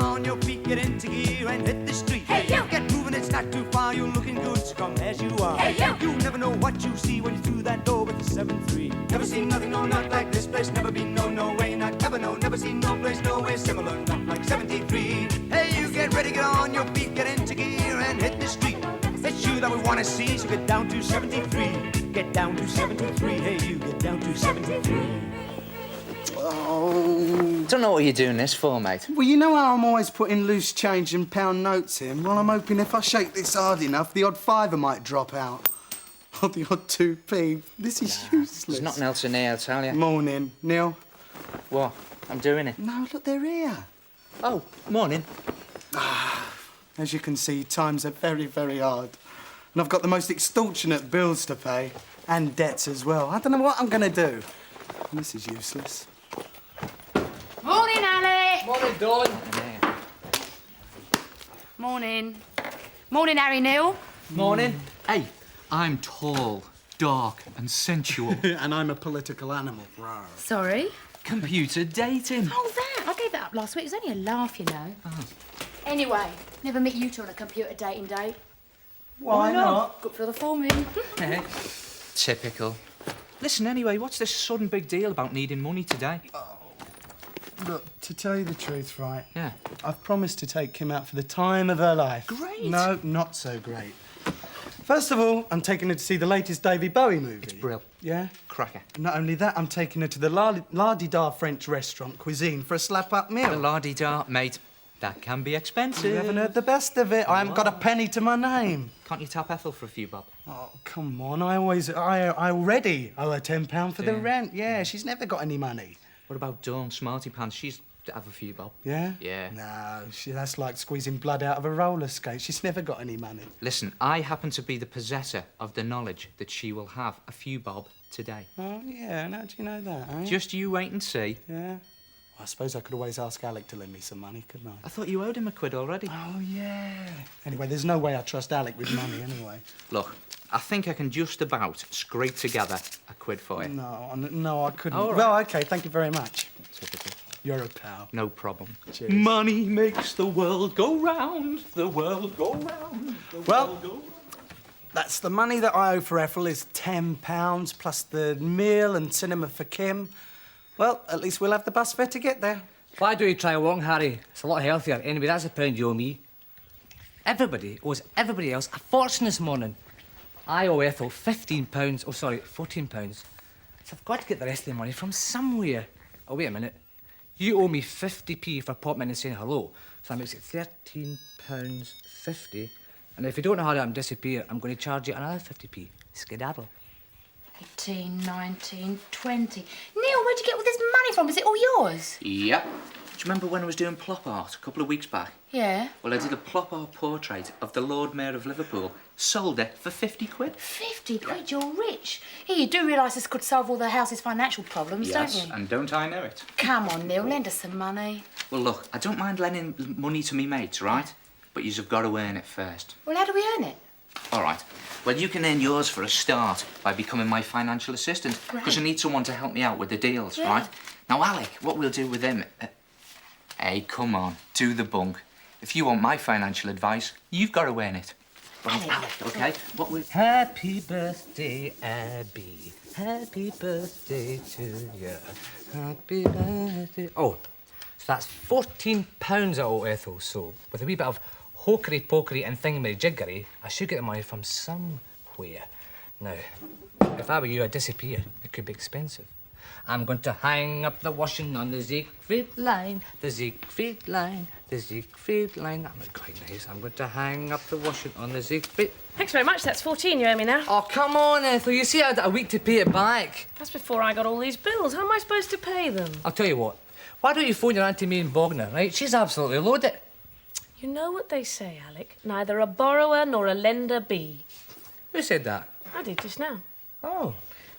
on your feet, get into gear and hit the street. Hey, you! Get moving, it's not too far, you're looking good, so come as you are. Hey, you! You never know what you see when you through that door with the 7-3. Never seen nothing, no, not like this place. Never been, no way, not ever, no. Never seen no place, no way similar, not like 73. Hey, you get ready, get on your feet, get into gear and hit the street. It's you that we want to see, so get down to 73. Get down to 73, hey, you get down to 73. Oh. Don't know what you're doing this for, mate. Well, you know how I'm always putting loose change and pound notes in? Well, I'm hoping if I shake this hard enough, the odd fiver might drop out. Or the odd 2p. This is useless. There's nothing else in here, I'll tell you. Morning, Neil. What? I'm doing it. No, look, they're here. Oh, morning. As you can see, times are very, very hard. And I've got the most extortionate bills to pay. And debts as well. I don't know what I'm going to do. And this is useless. Morning, Alec. Morning, Dawn. Morning. Morning, Harry Neil. Morning. Hey, I'm tall, dark and sensual. And I'm a political animal. Rawr. Sorry? Computer dating. Oh, that. I gave that up last week. It was only a laugh, you know. Oh. Anyway, never meet you two on a computer dating date. Why not? Good for the forming. Typical. Listen, anyway, what's this sudden big deal about needing money today? Look, to tell you the truth, right? Yeah. I've promised to take Kim out for the time of her life. Great. No, not so great. First of all, I'm taking her to see the latest David Bowie movie. It's brill. Yeah? Cracker. Not only that, I'm taking her to the La-di-da French restaurant cuisine for a slap-up meal. The la-di-da, mate. That can be expensive. You haven't heard the best of it. I haven't got a penny to my name. Can't you tap Ethel for a few bob? Oh, come on. I already owe her £10 for the rent. Yeah, she's never got any money. What about Dawn, Smarty Pants? She's to have a few bob. Yeah? Yeah. No, that's like squeezing blood out of a roller skate. She's never got any money. Listen, I happen to be the possessor of the knowledge that she will have a few bob today. Oh, yeah. Now, do you know that, eh? Just you wait and see. Yeah. I suppose I could always ask Alec to lend me some money, couldn't I? I thought you owed him a quid already. Oh, yeah. Anyway, there's no way I trust Alec with money anyway. Look, I think I can just about scrape together a quid for you. No, I couldn't. All right. Well, OK, thank you very much. Typical. You're a pal. No problem. Cheers. Money makes the world go round, the world go round, the world go round. That's the money that I owe for Ethel is £10 plus the meal and cinema for Kim. Well, at least we'll have the bus fare to get there. Why don't you try walking, Harry? It's a lot healthier. Anyway, that's a pound you owe me. Everybody owes everybody else a fortune this morning. I owe Ethel £15. Oh, sorry, £14. So I've got to get the rest of the money from somewhere. Oh, wait a minute. You owe me 50p for popping in and saying hello. So that makes it £13.50. And if you don't know how to disappear, I'm going to charge you another 50p. Skedaddle. 18, 19, 20. Neil, where'd you get all this money from? Is it all yours? Yep. Do you remember when I was doing plop art a couple of weeks back? Yeah. Well, I did a plop art portrait of the Lord Mayor of Liverpool. Sold it for 50 quid. 50 quid? You're rich. Here, you do realise this could solve all the house's financial problems, don't you? And don't I know it? Come on, Neil, lend us some money. Well, look, I don't mind lending money to me mates, right? But you've got to earn it first. Well, how do we earn it? All right. Well, you can earn yours for a start by becoming my financial assistant. Because I need someone to help me out with the deals, right? Now, Alec, what we'll do with him... hey, come on, do the bunk. If you want my financial advice, you've got to earn it. Right, Alec, OK? What we... Happy birthday, Abby. Happy birthday to you. Happy birthday... Oh, so that's £14 I owe Ethel, so with a wee bit of hokery-pokery and thingamajiggery, I should get the money from somewhere. Now, if I were you, I'd disappear. It could be expensive. I'm going to hang up the washing on the Siegfried line, the Siegfried line, the Siegfried line. That was quite nice. I'm going to hang up the washing on the Siegfried... Thanks very much. That's 14 you owe me now. Oh, come on, Ethel. You see I had a week to pay it back. That's before I got all these bills. How am I supposed to pay them? I'll tell you what. Why don't you phone your Auntie May in Bognor, right? She's absolutely loaded. You know what they say, Alec. Neither a borrower nor a lender be. Who said that? I did just now. Oh.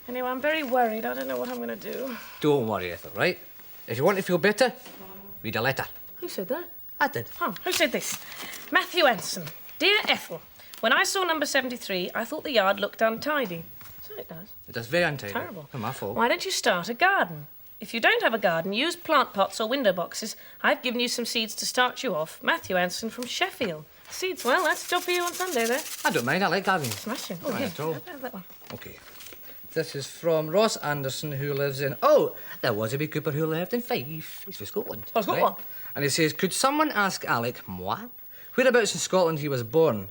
Anyway, I'm very worried. I don't know what I'm going to do. Don't worry, Ethel, right? If you want to feel better, read a letter. Who said that? I did. Oh, who said this? Matthew Anson. Dear Ethel, when I saw number 73, I thought the yard looked untidy. So it does. It does very untidy. Terrible. Not my fault. Why don't you start a garden? If you don't have a garden, use plant pots or window boxes. I've given you some seeds to start you off. Matthew Anderson from Sheffield. Seeds, well, that's a job for you on Sunday, there. I don't mind, I like gardening. Smashing. Oh, Not here, at all. have that one. OK. This is from Ross Anderson, who lives in... Oh, there was a wee Cooper who lived in Fife. He's from Scotland. Oh, Scotland. And he says, could someone ask Alec, moi, whereabouts in Scotland he was born?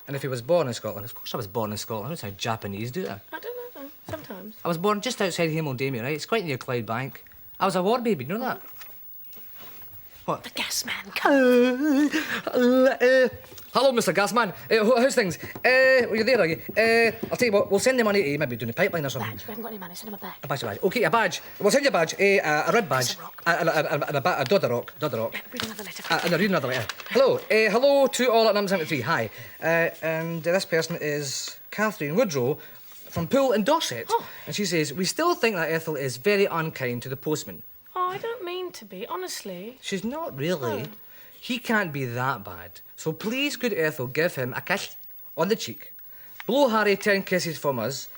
And if he was born in Scotland, of course I was born in Scotland. That's how Japanese do it. I don't know, sometimes. I was born just outside Hameldamia, right? It's quite near Clydebank. I was a war baby, you know that? What? The gas man. Hello, Mr. Gasman. How's things? Well, you're there, are you? I'll tell you what, we'll send the money to you, maybe doing a pipeline or something. Badge, we haven't got any money, send him a badge. A badge. OK, a badge. We'll send you a badge. A red badge. And a Dodder Rock. Yeah, read another letter. And I'll read another letter. Hello. Hello to all at number 73. Hi. And this person is Catherine Woodrow from Poole in Dorset. Oh. And she says, we still think that Ethel is very unkind to the postman. Oh, I don't mean to be, honestly. She's not really. Oh. He can't be that bad. So please could Ethel give him a kiss on the cheek. Blow Harry 10 kisses from us,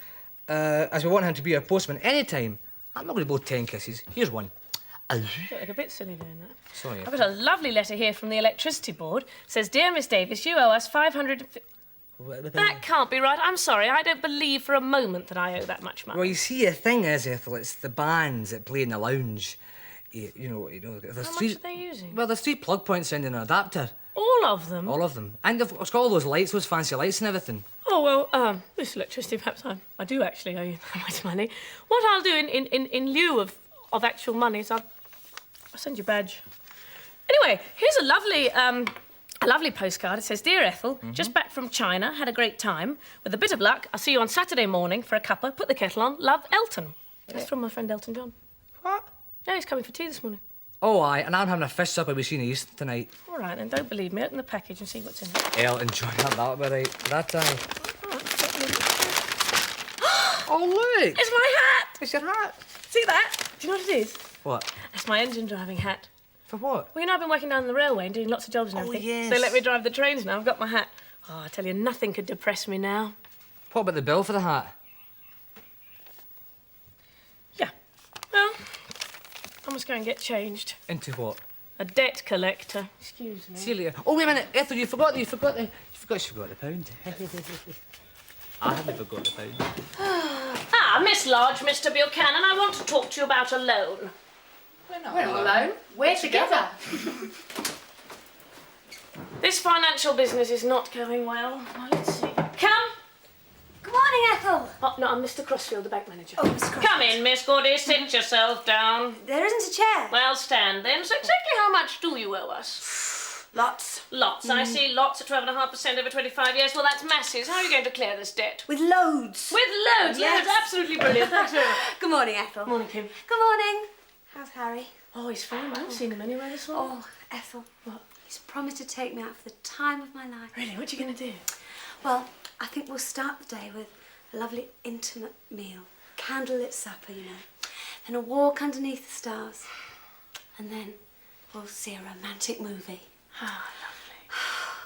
as we want him to be our postman anytime. I'm not going to blow 10 kisses. Here's one. You look like a bit silly doing that. Sorry. I've got a lovely letter here from the electricity board. It says, Dear Miss Davis, you owe us 500... That can't be right. I'm sorry. I don't believe for a moment that I owe that much money. Well, you see, the thing is, Ethel, it's the bands that play in the lounge. You know, there's How three... much are they using? Well, there's 3 plug points in an adapter. All of them? All of them. And it's got all those lights, those fancy lights and everything. Oh, well, Miss Electricity, perhaps I do actually owe you that much money. What I'll do in lieu of actual money is I'll send you a badge. Anyway, here's a lovely postcard. It says, Dear Ethel, just back from China, had a great time. With a bit of luck, I'll see you on Saturday morning for a cuppa. Put the kettle on. Love, Elton. That's from my friend Elton John. What? Yeah, he's coming for tea this morning. Oh, aye, and I'm having a fish supper with Sheena's tonight. All right, then, don't believe me. Open the package and see what's in it. Elton John, that'll be right. That time. All right, certainly. Oh, look! It's my hat! It's your hat. See that? Do you know what it is? What? That's my engine driving hat. For what? Well, you know, I've been working down the railway and doing lots of jobs and everything. yes. They let me drive the trains now. I've got my hat. Oh, I tell you, nothing could depress me now. What about the bill for the hat? Yeah. Well, I must go and get changed. Into what? A debt collector. Excuse me. See you later. Oh, wait a minute, Ethel, you forgot the pound. I haven't forgot the pound. Ah, Miss Lodge, Mr. Buchanan, I want to talk to you about a loan. We're not alone. We're together. This financial business is not going well. Now, let's see. Come. Good morning, Ethel. Oh, no, I'm Mr. Crossfield, the bank manager. Oh, Miss Crossfield. Come in, Miss Goody. Sit yourself down. There isn't a chair. Well, stand then. So exactly how much do you owe us? Lots. Lots. I see lots at 12.5% over 25 years. Well, that's masses. How are you going to clear this debt? With loads. With loads. Yes. Loads. Absolutely brilliant. Thanks very much. Good morning, Ethel. Morning, Kim. Good morning. How's Harry? Oh, he's fine. I haven't seen him anywhere this morning. Oh, Ethel. What? He's promised to take me out for the time of my life. Really? What are you going to do? Well, I think we'll start the day with a lovely intimate meal. Candlelit supper, you know. Then a walk underneath the stars. And then we'll see a romantic movie. Ah,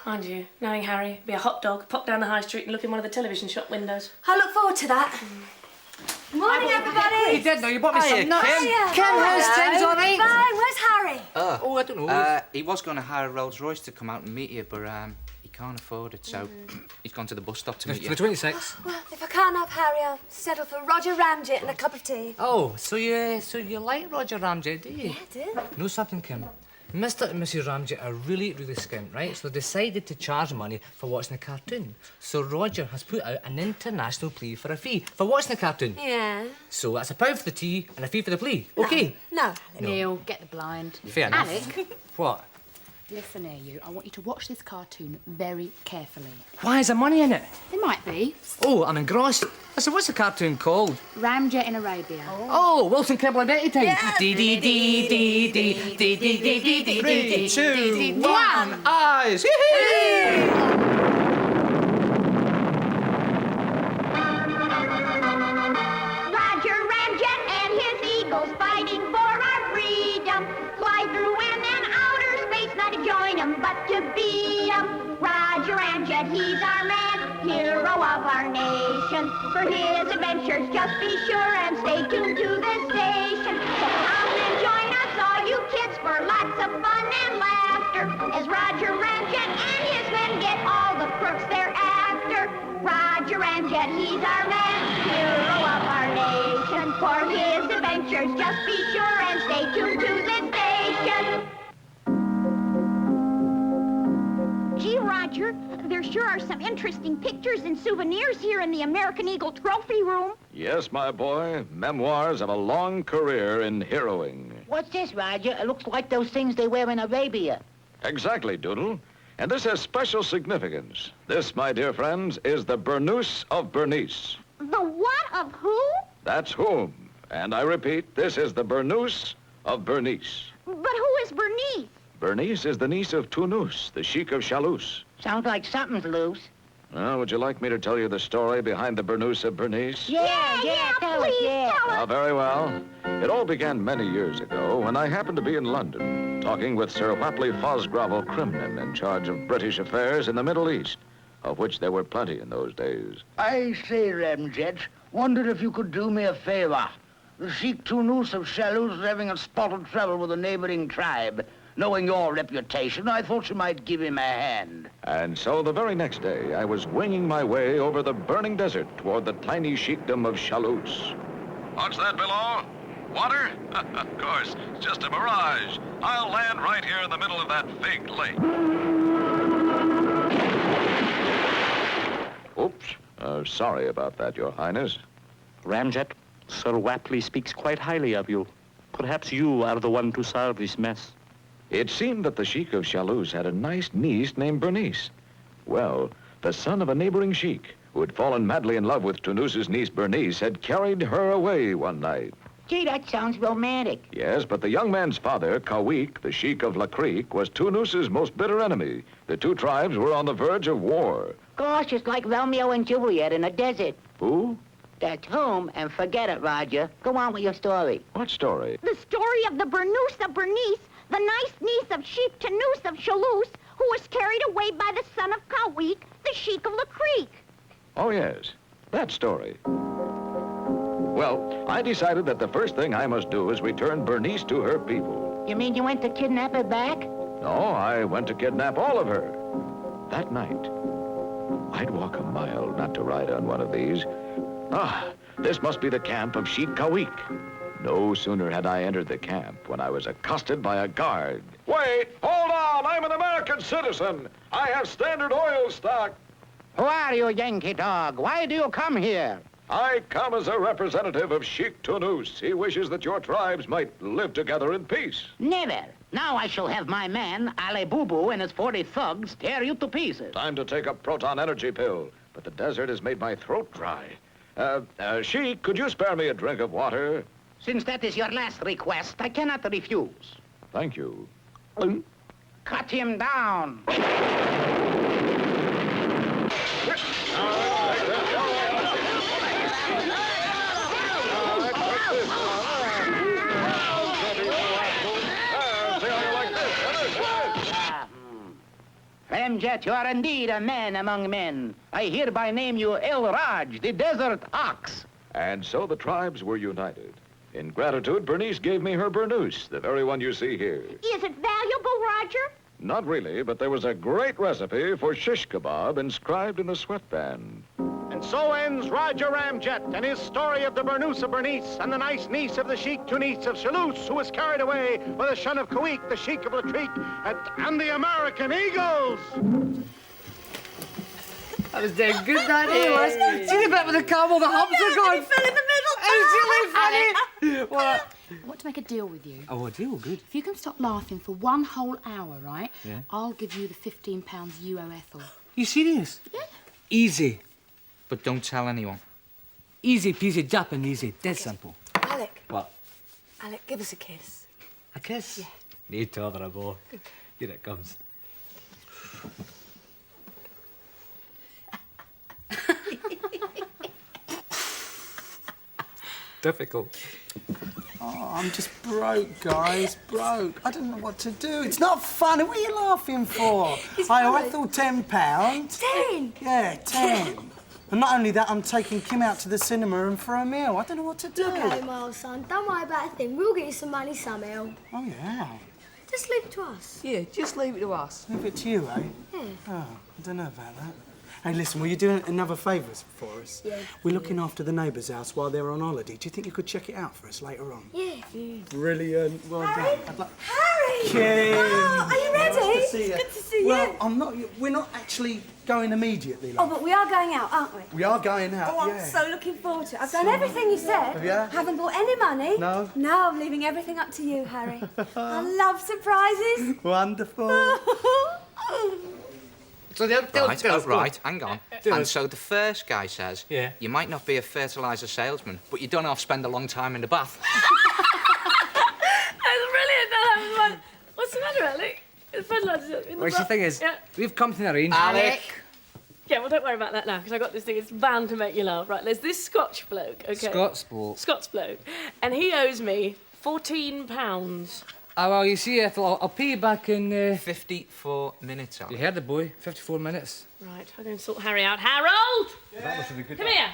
lovely. Mind you, knowing Harry, be a hot dog, pop down the high street and look in one of the television shop windows. I look forward to that. Morning, everybody. You did now, you bought me some. Hiya. Kim, how's things, all right? Fine. Where's Harry? Oh, I don't know. He was going to hire a Rolls Royce to come out and meet you, but he can't afford it, so he's gone to the bus stop to meet For you. the 26th. Well, if I can't have Harry, I'll settle for Roger Ramjet and a cup of tea. Oh, so you like Roger Ramjet, do you? Yeah, I do. Know something, Kim? Mr. and Mrs. Ramjet are really, really skint, right? So they decided to charge money for watching the cartoon. So Roger has put out an international plea for a fee for watching the cartoon. Yeah. So that's £1 for the tea and a fee for the plea. OK? No. Neil, get the blind. Fair enough. Alec, What? listen here, you. I want you to watch this cartoon very carefully. Why is there money in it? There might be. Oh, I'm engrossed. I said, what's the cartoon called? Ramjet in Arabia. Oh, Wilson Kibble and Betty time. Dee dee dee dee dee dee dee dee dee dee dee 3, 2, 1, eyes. Roger Ramjet and his eagles fighting for our freedom. Fly through wind and outer space, not to join 'em, but to be 'em. Roger Ramjet, he's our man, hero of our nation. For his adventures, just be sure and stay tuned to this station. So 'cause Roger Ramjet and his men get all the perks they're after. Roger Ramjet, he's our man, hero of our nation. For his adventures, just be sure and stay tuned to this station. Gee, Roger, there sure are some interesting pictures and souvenirs here in the American Eagle Trophy Room. Yes, my boy. Memoirs of a long career in heroing. What's this, Roger? It looks like those things they wear in Arabia. Exactly, Doodle. And this has special significance. This, my dear friends, is the Burnous of Bernice. The what of who? That's whom. And I repeat, this is the Burnous of Bernice. But who is Bernice? Bernice is the niece of Tounous, the Sheik of Chalous. Sounds like something's loose. Well, would you like me to tell you the story behind the Burnous of Bernice? Yeah, tell us, please, yeah. tell us. Ah, very well. It all began many years ago when I happened to be in London, talking with Sir Wapley Fosgrovel Crimnon in charge of British affairs in the Middle East, of which there were plenty in those days. I say, Ramjet, wondered if you could do me a favor. The Sheik Tounous of Chalous is having a spot of trouble with a neighboring tribe. Knowing your reputation, I thought you might give him a hand. And so the very next day, I was winging my way over the burning desert toward the tiny sheikdom of Chalous. What's that below? Water? Of course, it's just a mirage. I'll land right here in the middle of that big lake. Oops. Sorry about that, Your Highness. Ramjet, Sir Wapley speaks quite highly of you. Perhaps you are the one to solve this mess. It seemed that the Sheik of Chalous had a nice niece named Bernice. Well, the son of a neighboring sheik, who had fallen madly in love with Tounous's niece Bernice, had carried her away one night. Gee, that sounds romantic. Yes, but the young man's father, Kawik, the Sheik of La Creek, was Tounous's most bitter enemy. The two tribes were on the verge of war. Gosh, it's like Romeo and Juliet in a desert. Who? That's whom, and forget it, Roger. Go on with your story. What story? The story of the Burnous of Bernice, the nice niece of Sheik Tounous of Chalous, who was carried away by the son of Kawik, the Sheik of La Creek. Oh, yes, that story. Well, I decided that the first thing I must do is return Bernice to her people. You mean you went to kidnap her back? No, I went to kidnap all of her. That night, I'd walk a mile not to ride on one of these. Ah, this must be the camp of Sheik Kawik. No sooner had I entered the camp when I was accosted by a guard. Wait, hold on, I'm an American citizen. I have Standard Oil stock. Who are you, Yankee dog? Why do you come here? I come as a representative of Sheik Tounous. He wishes that your tribes might live together in peace. Never. Now I shall have my man, Ali Boo and his 40 thugs tear you to pieces. Time to take a proton energy pill, but the desert has made my throat dry. Sheik, could you spare me a drink of water? Since that is your last request, I cannot refuse. Thank you. Cut him down. Ramjet, you are indeed a man among men. I hereby name you El Raj, the Desert Ox. And so the tribes were united. In gratitude, Bernice gave me her Burnous, the very one you see here. Is it valuable, Roger? Not really, but there was a great recipe for shish kebab inscribed in the sweatband. And so ends Roger Ramjet and his story of the Burnous of Bernice and the nice niece of the Sheik Tounous of Chalous, who was carried away by the son of Kawik, the Sheik of La Creek, and the American Eagles. That was dead good, that It was. See the bit with the camel, the humps are gone. He fell in the middle. It's really funny. What? I want to make a deal with you. Oh, a deal, good. If you can stop laughing for 1 whole hour, right? Yeah. I'll give you the £15 you owe Ethel. You serious? Yeah. Easy. But don't tell anyone. Easy peasy, Japanesey. Dead simple. Alec. What? Alec, give us a kiss. A kiss? Yeah. No bother, boy. Here it comes. Difficult. Oh, I'm just broke, guys. Broke. I don't know what to do. It's not funny. What are you laughing for? I owe Ethel £10. 10? Yeah, 10. And not only that, I'm taking Kim out to the cinema and for a meal. I don't know what to do. Okay, Miles, son. Don't worry about a thing. We'll get you some money somehow. Oh, yeah. Just leave it to us. Yeah, just leave it to us. Leave it to you, eh? Yeah. Oh, I don't know about that. Hey, listen, will you do another favour for us? Yeah. We're looking after the neighbour's house while they're on holiday. Do you think you could check it out for us later on? Yeah. Brilliant. Well Harry? done. Harry! Kim! Oh, are you ready? Nice to see you. Good to see well, you. I'm not. We're not actually going immediately. Oh, Love. but we are going out, aren't we? We are going out. Oh, I'm yeah. so looking forward to it. I've done everything you said. Have you? Haven't bought any money. No. Now I'm leaving everything up to you, Harry. I love surprises. Wonderful. So Right, hang on. And so the first guy says, Yeah. you might not be a fertiliser salesman, but you don't have to spend a long time in the bath. That's brilliant. That was fun. What's the matter, Alec? It's fun, lads. Well, the thing is, Yeah. we've come to an arrangement. Alec! Yeah, well, don't worry about that now, because I got this thing. It's bound to make you laugh. Right, there's this Scotch bloke, okay? Scots bloke. Scots bloke. And he owes me £14. Ah, well, you see, Ethel, I'll pay you back in... 54 minutes, Alec. You heard the boy, 54 minutes. Right, I'll go and sort Harry out. Harold! That must be good. Come here.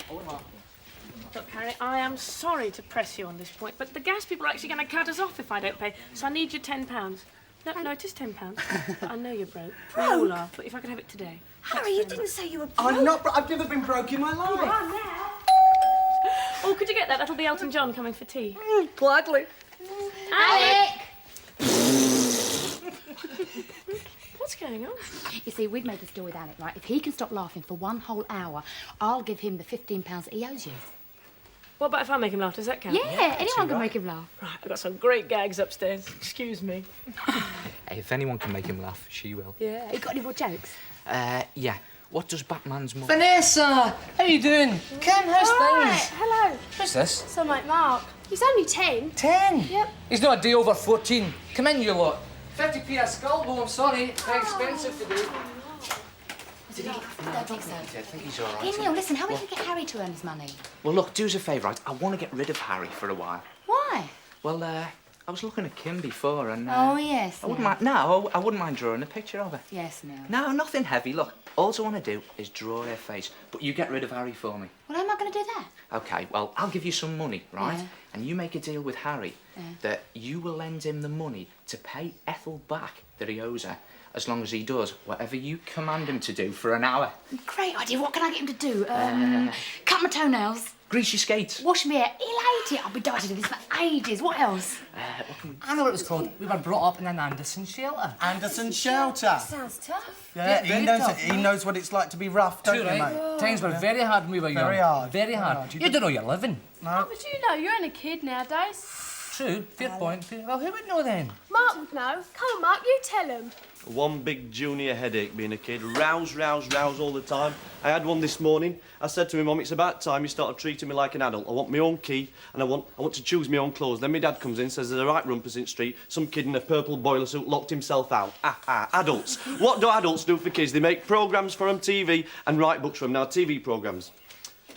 Look, Harry, I am sorry to press you on this point, but the gas people are actually going to cut us off if I don't pay, so I need your £10. No, it is £10. But I know you're broke. We all are, but if I could have it today. Harry, you didn't say you were broke. I'm not. I've never been broke in my life. You are now. Oh, could you get that? That'll be Elton John coming for tea. Gladly. Alec! What's going on? You see, we've made this deal with Alec, right? If he can stop laughing for 1 whole hour, I'll give him the £15 that he owes you. What about if I make him laugh? Does that count? Yeah, anyone can make him laugh. Right, I've got some great gags upstairs. Excuse me. Hey, if anyone can make him laugh, she will. Yeah. You got any more jokes? Yeah. What does Batman's mum... Vanessa! How you doing? Kim, how's things? Hello. Who's this? So, like Mark. He's only 10. 10? Yep. He's not a day over 14. Come in, you lot. 50p a skull, though, I'm sorry. Very expensive today. Did he? I don't think so. I think he's all right. Hey, Neil, listen, how are we going to get Harry to earn his money? Well, look, do us a favour, right? I want to get rid of Harry for a while. Why? Well, I was looking at Kim before and... Oh, yes. I wouldn't mind... No, I wouldn't mind drawing a picture of her. Yes, Neil. No, nothing heavy. Look, all I want to do is draw her face. But you get rid of Harry for me. Well, how am I going to do that? OK, well, I'll give you some money, right? Yeah. And you make a deal with Harry that you will lend him the money to pay Ethel back that he owes her, as long as he does whatever you command him to do for an hour. Great idea. What can I get him to do? Cut my toenails. Grease your skates. Wash my hair. He'll hate it. I've been dying to do this for ages. What else? I know what it was called. We were brought up in an Anderson shelter. Anderson shelter. Sounds tough. Yeah, very he knows. tough. He knows what it's like to be rough, don't True, you, right? mate? Times were very hard when we were young. Very hard. Very hard. You don't know you're living. No. But you know, you're only a kid nowadays. True. Fair point. Well, who would know then? Mark would know. Come on, Mark, you tell him. One big junior headache being a kid. Rouse, rouse, rouse all the time. I had one this morning. I said to my mum, it's about time you started treating me like an adult. I want my own key and I want to choose my own clothes. Then my dad comes in, says there's a right rumpus in the street. Some kid in a purple boiler suit locked himself out. Adults. What do adults do for kids? They make programmes for them, TV, and write books for them. Now, TV programmes.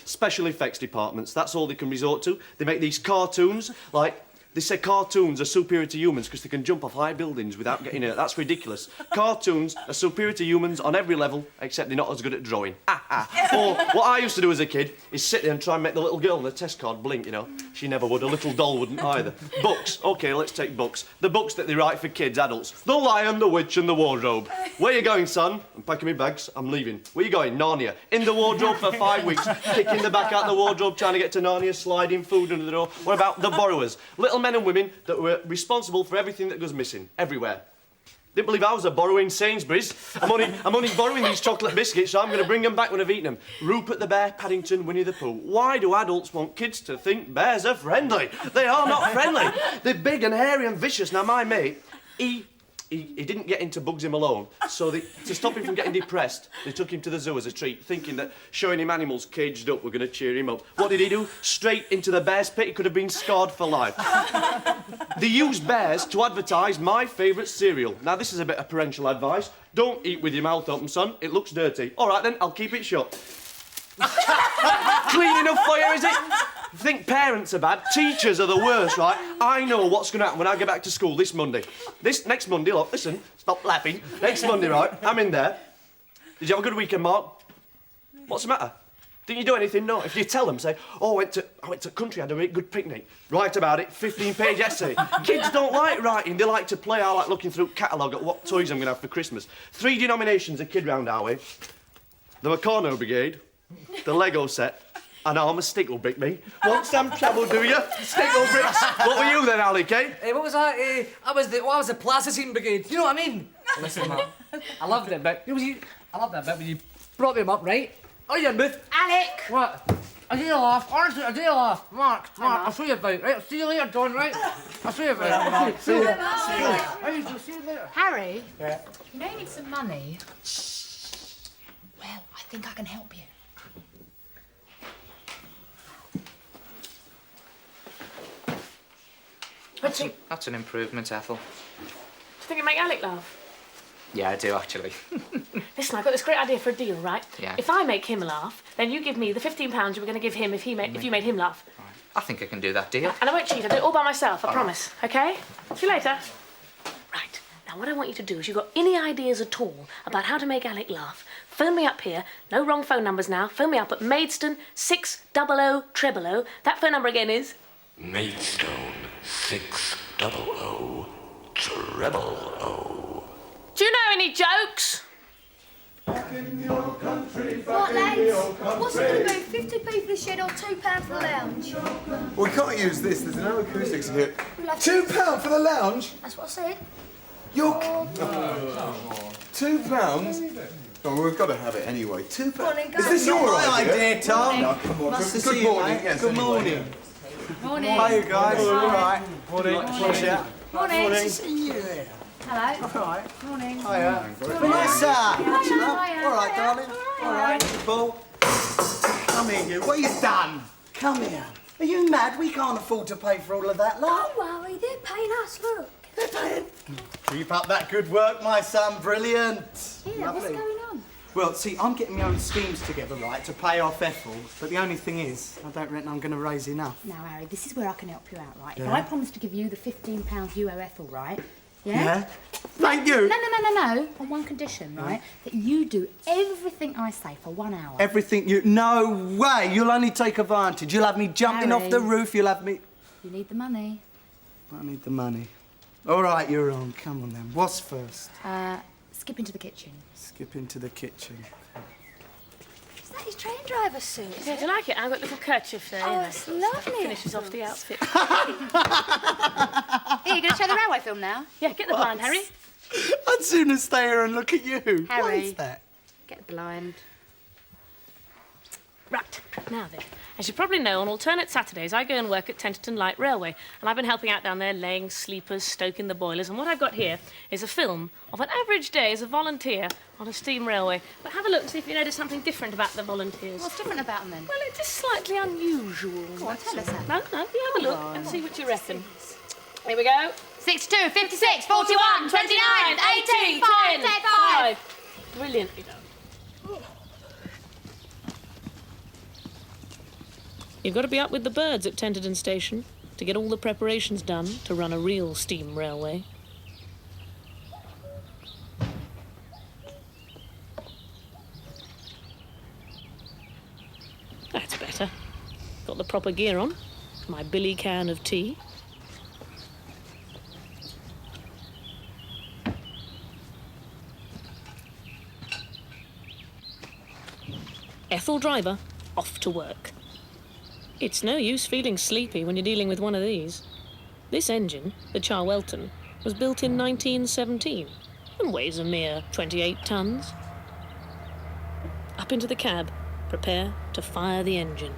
Special effects departments, that's all they can resort to. They make these cartoons, like... They say cartoons are superior to humans because they can jump off high buildings without getting hurt. That's ridiculous. Cartoons are superior to humans on every level, except they're not as good at drawing. Or what I used to do as a kid is sit there and try and make the little girl on the test card blink, you know. She never would. A little doll wouldn't either. Books. OK, let's take books. The books that they write for kids, adults. The Lion, the Witch and the Wardrobe. Where you going, son? I'm packing my bags. I'm leaving. Where you going? Narnia. In the wardrobe for 5 weeks. Kicking the back out the wardrobe, trying to get to Narnia, sliding food under the door. What about The Borrowers? Little men and women that were responsible for everything that goes missing, everywhere. Didn't believe I was a borrower in Sainsbury's. I'm only borrowing these chocolate biscuits, so I'm going to bring them back when I've eaten them. Rupert the Bear, Paddington, Winnie the Pooh. Why do adults want kids to think bears are friendly? They are not friendly. They're big and hairy and vicious. Now, my mate, he didn't get into Bugsy Malone, so to stop him from getting depressed, they took him to the zoo as a treat, thinking that showing him animals caged up were going to cheer him up. What did he do? Straight into the bear's pit. He could have been scarred for life. They used bears to advertise my favourite cereal. Now, this is a bit of parental advice. Don't eat with your mouth open, son. It looks dirty. All right, then, I'll keep it shut. Clean enough for you, is it? You think parents are bad? Teachers are the worst, right? I know what's going to happen when I get back to school this Monday. This next Monday, look, listen, stop laughing. Next Monday, right, I'm in there. Did you have a good weekend, Mark? What's the matter? Didn't you do anything? No. If you tell them, say, oh, I went to country, had a really good picnic. Write about it, 15-page essay. Kids don't like writing, they like to play. I like looking through catalogue at what toys I'm going to have for Christmas. 3 denominations of kid round our way. The Meccano Brigade, the Lego set, and I'm a stickle brick, me. Want some trouble, do you? Stickle bricks. What were you then, Alec, eh? What was that? I was the Plasticine Brigade. You know what I mean? Listen, man, I loved it, but I loved that bit when you brought them up, right? Oh, you Booth. Alec! What? I do laugh. Honestly, I do laugh. Mark, I'll show you about, right? I'll see you later, John, right? I'll show you about it. See you later. See you later. Harry? Yeah? You know you need some money. Well, I think I can help you. That's an improvement, Ethel. Do you think it'd make Alec laugh? Yeah, I do, actually. Listen, I've got this great idea for a deal, right? Yeah. If I make him laugh, then you give me the £15 you were going to give him if you made him laugh. I think I can do that deal. And I won't cheat, I'll do it all by myself, I promise, okay? See you later. Right, now what I want you to do is you've got any ideas at all about how to make Alec laugh, phone me up here, no wrong phone numbers now, phone me up at Maidstone 6000000. That phone number again is... Maidstone 6000000. Do you know any jokes? What, lads? What's it going to be? 50p for the shed or £2 for the lounge? We can't use this. There's no acoustics here. We'll have £2 for the lounge? That's what I said. You're... £2? Oh, we've got to have it anyway. £2? Is this your idea, Tom? No, come on. Nice to Good see you, morning. mate. Yes, Good anyway. morning. Morning. Hi, you guys. Morning. All right. Morning. Pleasure. Morning. Nice to see you. Hello. All right. Morning. Hiya. Morning. Vanessa. Hiya. All right, darling. All right. Paul. Come here, you. What have you done? Come here. Are you mad? We can't afford to pay for all of that, love. Don't worry, they're paying us, look. They're paying. Keep up that good work, my son. Brilliant. Yeah, what's Lovely. going on? Well, see, I'm getting my own schemes together, right, to pay off Ethel. But the only thing is, I don't reckon I'm going to raise enough. Now, Harry, this is where I can help you out, right? If Yeah. I promise to give you the £15 you owe Ethel, right? Yeah? Yeah? Thank you. No. On one condition, right? That you do everything I say for 1 hour. Everything you... No way! You'll only take advantage. You'll have me jumping off the Harry. roof. You'll have me... You need the money. I need the money. All right, you're on. Come on, then. What's first? Skip into the kitchen. Skip into the kitchen. Is that his train driver's suit? Yeah, do you like it? I've got a little kerchief there. Oh, you know, it's sort of lovely. Finishes off the outfit. Here, you going to show the railway film now? Yeah, get the blind, Harry. I'd sooner stay here and look at you. What Harry. is that? Get the blind. Right, now then. As you probably know, on alternate Saturdays, I go and work at Tenterden Light Railway, and I've been helping out down there, laying sleepers, stoking the boilers, and what I've got here is a film of an average day as a volunteer on a steam railway. But have a look, see if you notice something different about the volunteers. What's different about them, then? Well, it's just slightly unusual. Go on, tell us that. No, you have a look and see what you reckon. Here we go. 62, 56, 41, 29, 18, 5, 10, 5. Brilliantly done. You've got to be up with the birds at Tenterden Station to get all the preparations done to run a real steam railway. That's better. Got the proper gear on. My billy can of tea. Ethel driver, off to work. It's no use feeling sleepy when you're dealing with one of these. This engine, the Charwelton, was built in 1917 and weighs a mere 28 tons. Up into the cab, prepare to fire the engine.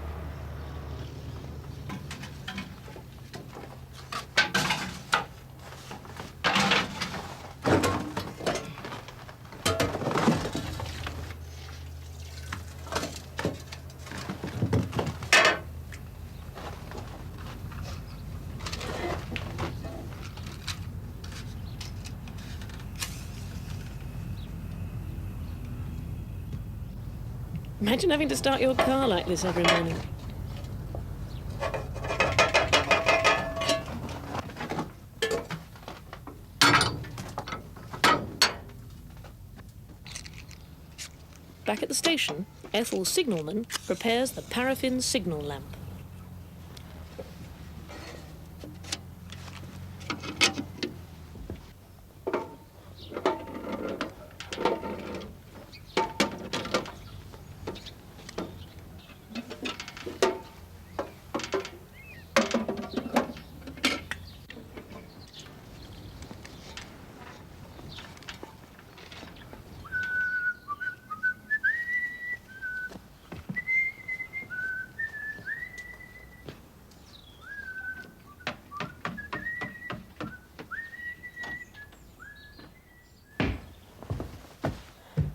Imagine having to start your car like this every morning. Back at the station, Ethel signalman prepares the paraffin signal lamp.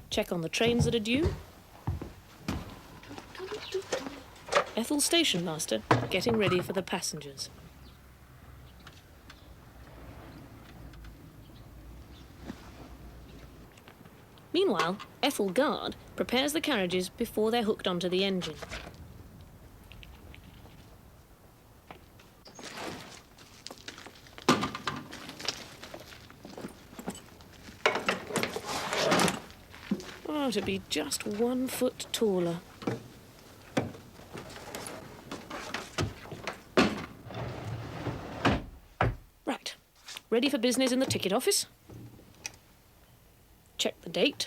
Check on the trains that are due. Ethel station master getting ready for the passengers. Meanwhile, Ethel guard prepares the carriages before they're hooked onto the engine. Oh, to be just 1 foot taller. Right, ready for business in the ticket office. Check the date.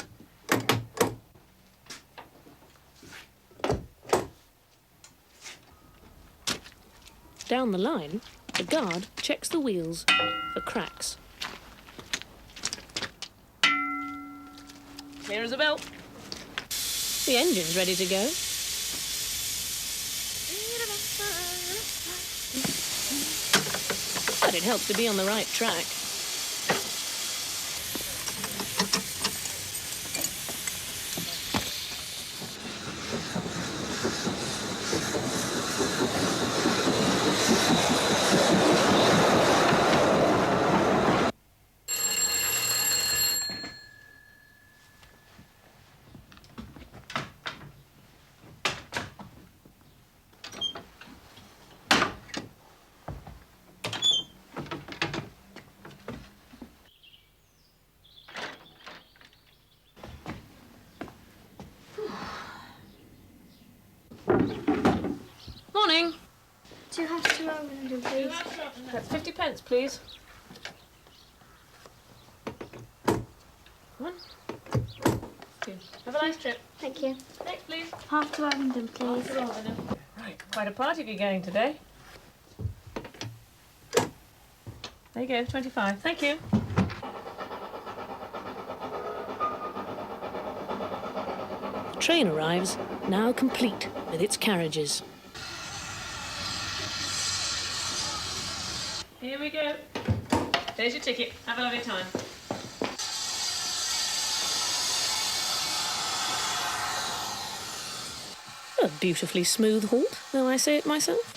Down the line, the guard checks the wheels for cracks. Clear as a bell. The engine's ready to go. But it helps to be on the right track. Morning. 2 halves to London, please. That's 50 pence, please. 1, 2. Have a nice trip. Thank you. Next, please. Half to London, please. Right, quite a party you're going today. There you go, 25. Thank you. The train arrives, now complete with its carriages. Here we go. There's your ticket. Have a lovely time. A beautifully smooth halt, though I say it myself.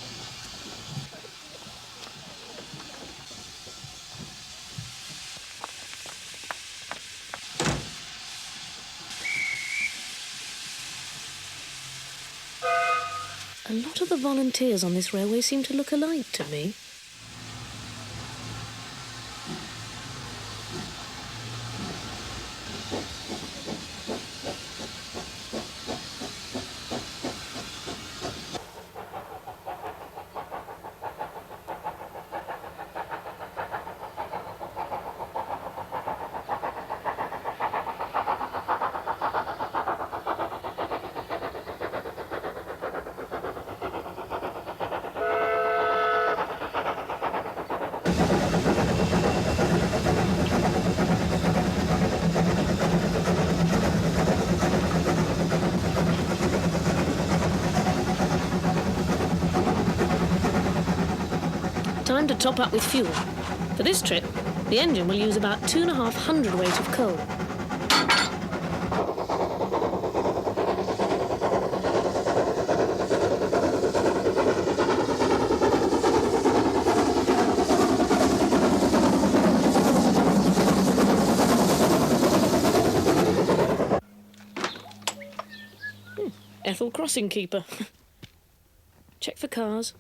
A lot of the volunteers on this railway seem to look alike to me. Time to top up with fuel. For this trip, the engine will use about 2.5 hundredweight of coal. Ethel crossing keeper. Check for cars.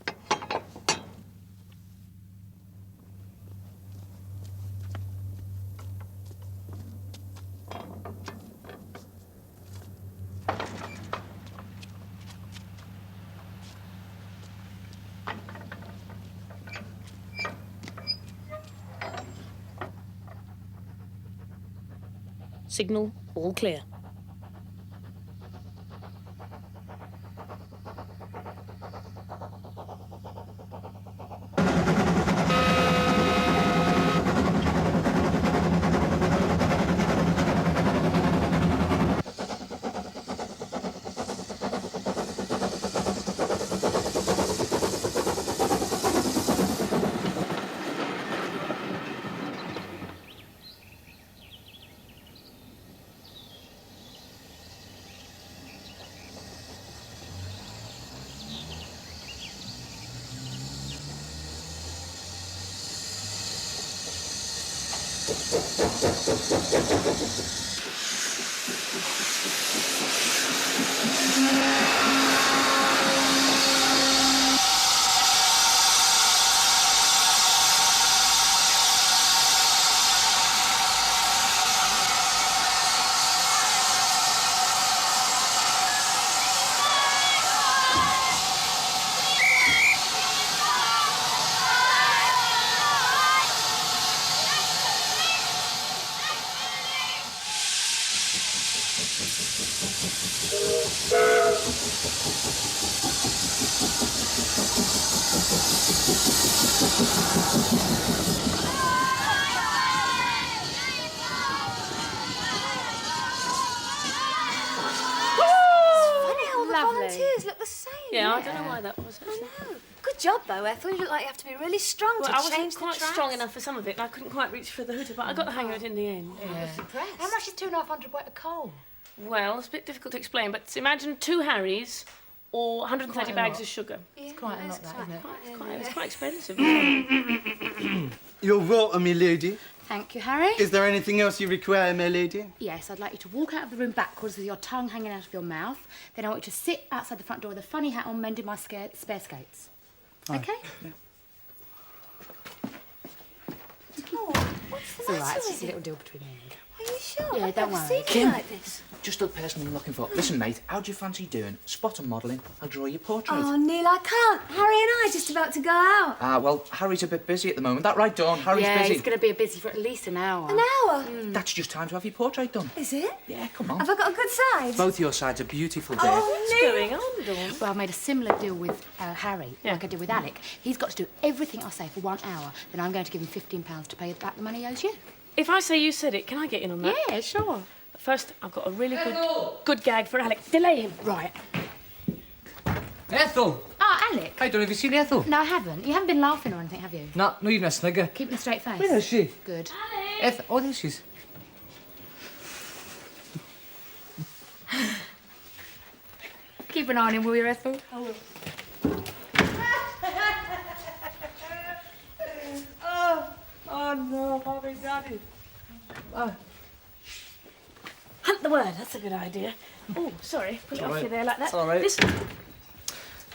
Signal, all clear. Volunteers look the same. Yeah, I don't know why that was. I know. Good job, though, Ethel. You look like you have to be really strong Well, to I change wasn't the quite tracks. strong enough for some of it, and I couldn't quite reach for the hood, but I got the hang of it in the end. How much is 2,500 weight of coal? Well, it's a bit difficult to explain, but imagine 2 Harrys or 130 Quite a bags lot. of sugar. It's quite a lot, that, isn't it? It's quite expensive. You're welcome, my lady. Thank you, Harry. Is there anything else you require, my lady? Yes, I'd like you to walk out of the room backwards with your tongue hanging out of your mouth. Then I want you to sit outside the front door with a funny hat on, mending my spare skates. Fine. Okay? Yeah. What's the It's all right, matter it's just with a you? little deal between me and you. Are you sure? Yeah, I've don't never worry. seen you Kim. like this. Just the person I'm looking for. Listen, mate, how do you fancy doing? Spot on modelling. I'll draw your portrait. Oh, Neil, I can't. Harry and I are just about to go out. Well, Harry's a bit busy at the moment. That right, Dawn? Harry's yeah, busy. he's going to be busy for at least an hour. An hour? That's just time to have your portrait done. Is it? Yeah, come on. Have I got a good side? Both your sides are beautiful there. What's going on, Dawn? Well, I've made a similar deal with Harry, like I did with Alec. He's got to do everything I say for 1 hour. Then I'm going to give him £15 to pay back the money he owes you. If I say you said it, can I get in on that? Yeah, sure. But first, I've got a really good gag for Alec. Delay him. Right. Ethel! Oh, Alec. Hi, Dawn, have you seen Ethel? No, I haven't. You haven't been laughing or anything, have you? No, not even a snigger. Keeping a straight face. Where is she? Good. Ethel, oh, there she is. Keep an eye on him, will you, Ethel? I will. Oh no, Mommy, Daddy. Hunt the word. That's a good idea. Oh, sorry. Put it all off right. you there like that. It's all right. Listen,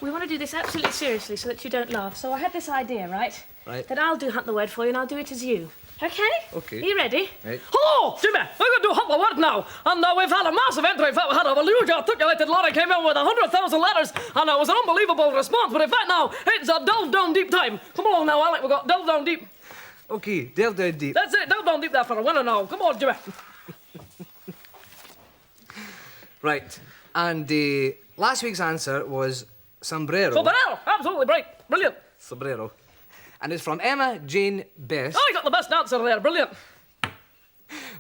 we want to do this absolutely seriously so that you don't laugh. So I had this idea, right? Right. That I'll do hunt the word for you and I'll do it as you. Okay? Okay. Are you ready? Right. Hello, Jimmy. We're going to do hunt the word now. And we've had a massive entry. In fact, we had a huge articulated letter came in with 100,000 letters. And it was an unbelievable response. But in fact, now, it's a delve down deep time. Come along now, Alec. We've got delve down deep. Okay, delve down deep. That's it. Delve down deep there for a winner now. Come on, Jimmy. Right, and last week's answer was sombrero. Sombrero. Absolutely right. Brilliant. Sombrero. And it's from Emma Jane Best. I got the best answer there. Brilliant.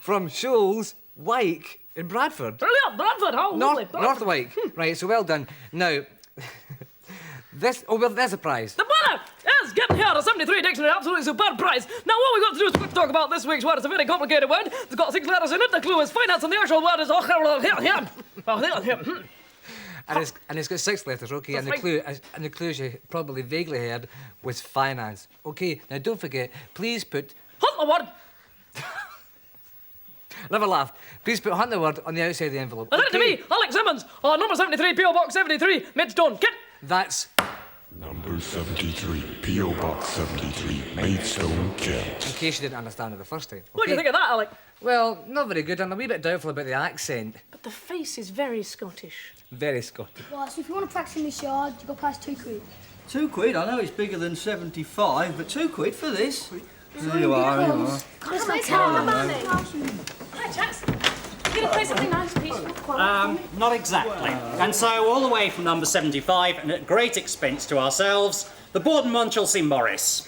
From Shoals, Wyke in Bradford. Brilliant. Bradford. How lovely. Bradford. North Wyke. Right, so well done. Now, there's a prize. The winner is getting here a 73 dictionary, absolutely superb prize. Now, what we've got to do is quick talk about this week's word. It's a very complicated word. It's got 6 letters in it. The clue is finance, and the actual word is And it's got 6 letters, okay? That's And the clue, as you probably vaguely heard, was finance. Okay, now don't forget, please put... Hunt the word! Never laugh. Please put hunt the word on the outside of the envelope. And then to me, Alec Simmons, number 73, P.O. Box 73, Maidstone. Get... That's... Number 73, P.O. Box 73, Maidstone, Kent. In case you didn't understand it the first time. Okay? What do you think of that, Alec? Well, not very good. I'm a wee bit doubtful about the accent. But the face is very Scottish. Very Scottish. Right, so if you want to practice in this yard, you've got to pass £2. £2? I know it's bigger than 75, but £2 for this. It's Here really you are, here you close. are. Can't Let's tell go, them. Barney. Hi, chaps. going to play something nice, peaceful, quiet? Not exactly. And so, all the way from number 75, and at great expense to ourselves, the Boughton Monchelsea Morris.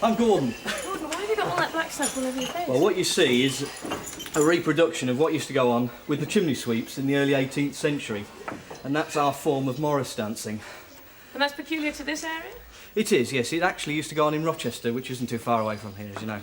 I'm Gordon. Gordon, why have you got all that black stuff all over your face? Well, what you see is a reproduction of what used to go on with the chimney sweeps in the early 18th century. And that's our form of Morris dancing. And that's peculiar to this area? It is, yes. It actually used to go on in Rochester, which isn't too far away from here, as you know.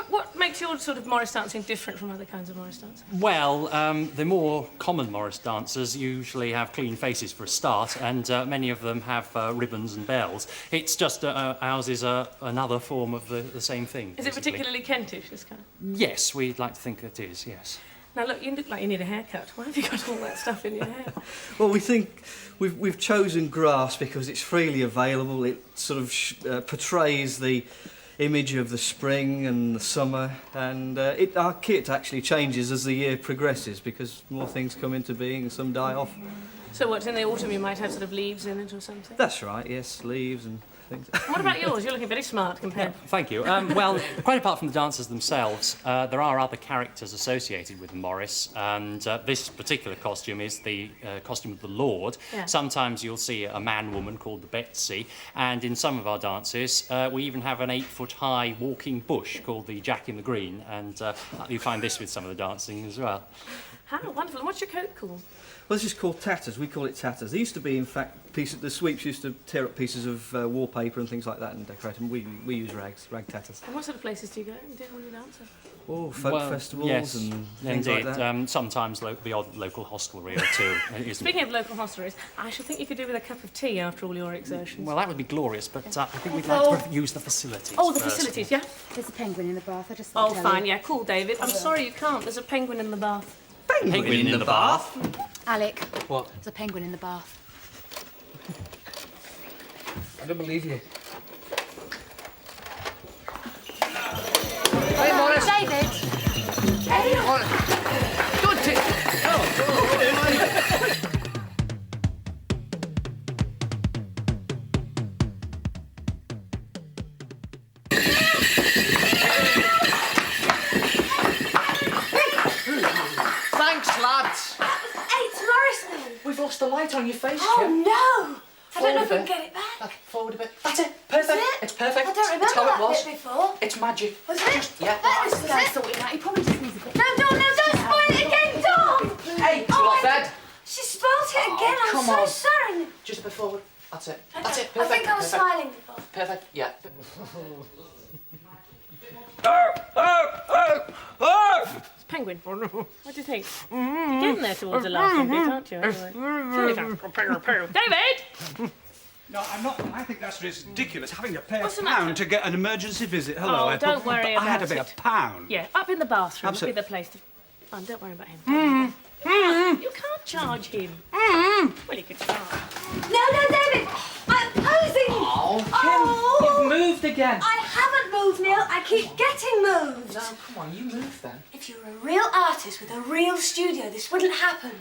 What makes your sort of Morris dancing different from other kinds of Morris dancing? Well, the more common Morris dancers usually have clean faces for a start, and many of them have ribbons and bells. It's just ours is another form of the same thing. Is it particularly Kentish, this kind? Yes, we'd like to think it is, yes. Now look, you look like you need a haircut. Why have you got all that stuff in your hair? Well, we think we've chosen grass because it's freely available. It sort of portrays the image of the spring and the summer, and our kit actually changes as the year progresses because more things come into being and some die off. So what's in the autumn? You might have sort of leaves in it or something? That's right, yes, leaves and things. What about yours? You're looking very smart compared. Yeah, thank you. Well, quite apart from the dancers themselves, there are other characters associated with Morris, and this particular costume is the costume of the Lord. Yeah. Sometimes you'll see a man-woman called the Betsy, and in some of our dances, we even have an 8-foot-high walking bush called the Jack in the Green, and you find this with some of the dancing as well. How wonderful. And what's your coat called? Well, this is called tatters. We call it tatters. They used to be, in fact, the sweeps used to tear up pieces of wallpaper and things like that and decorate them. We use rag tatters. And what sort of places do you go and do when you dance? Oh, folk festivals yes, and things indeed. like that. Sometimes the odd local hostelry or two. Speaking of local hostelries, I should think you could do with a cup of tea after all your exertions. Well, that would be glorious, but I think we'd like to use the facilities. Oh, the first. facilities, yeah? There's a penguin in the bath. I just Oh, fine, yeah, cool, David. I'm sorry you can't. There's a penguin in the bath. Penguin in the bath? Alec. What? There's a penguin in the bath. I don't believe you. Hey, Morris. David. Hey, good tip. Thanks, lads. Hey, it's Morris then. We've lost the light on your face, Oh, no. I don't know if we can get it back. Forward a bit. That's it. Perfect. It's perfect. I don't remember It's how that it was. bit before. It's magic. Was it? Just, yeah. That was it. Sort it out. He probably just needs a bit. No, don't spoil it again, Dom! Hey, it's not dead. She spoilt it again. I'm come so on. sorry. Just a bit forward. That's it. Okay. That's it. I Perfect. think I was Perfect. smiling before. Perfect. Yeah. It's Penguin. Oh, no. What do you think? You're getting there towards the laughing bit, aren't you? Anyway. David! No, I'm not. I think that's ridiculous, having to pay What's the £1 matter? to get an emergency visit. Hello, Oh, Ethel. don't worry But about I had to pay it. £1. Yeah, up in the bathroom would be the place to... Oh, don't worry about him. You can't charge him. Well, you could charge. No, David! I'm posing! Oh, Kim, you've moved again. I haven't moved, Neil. I keep getting moved. No, come on, you move then. If you're a real artist with a real studio, this wouldn't happen.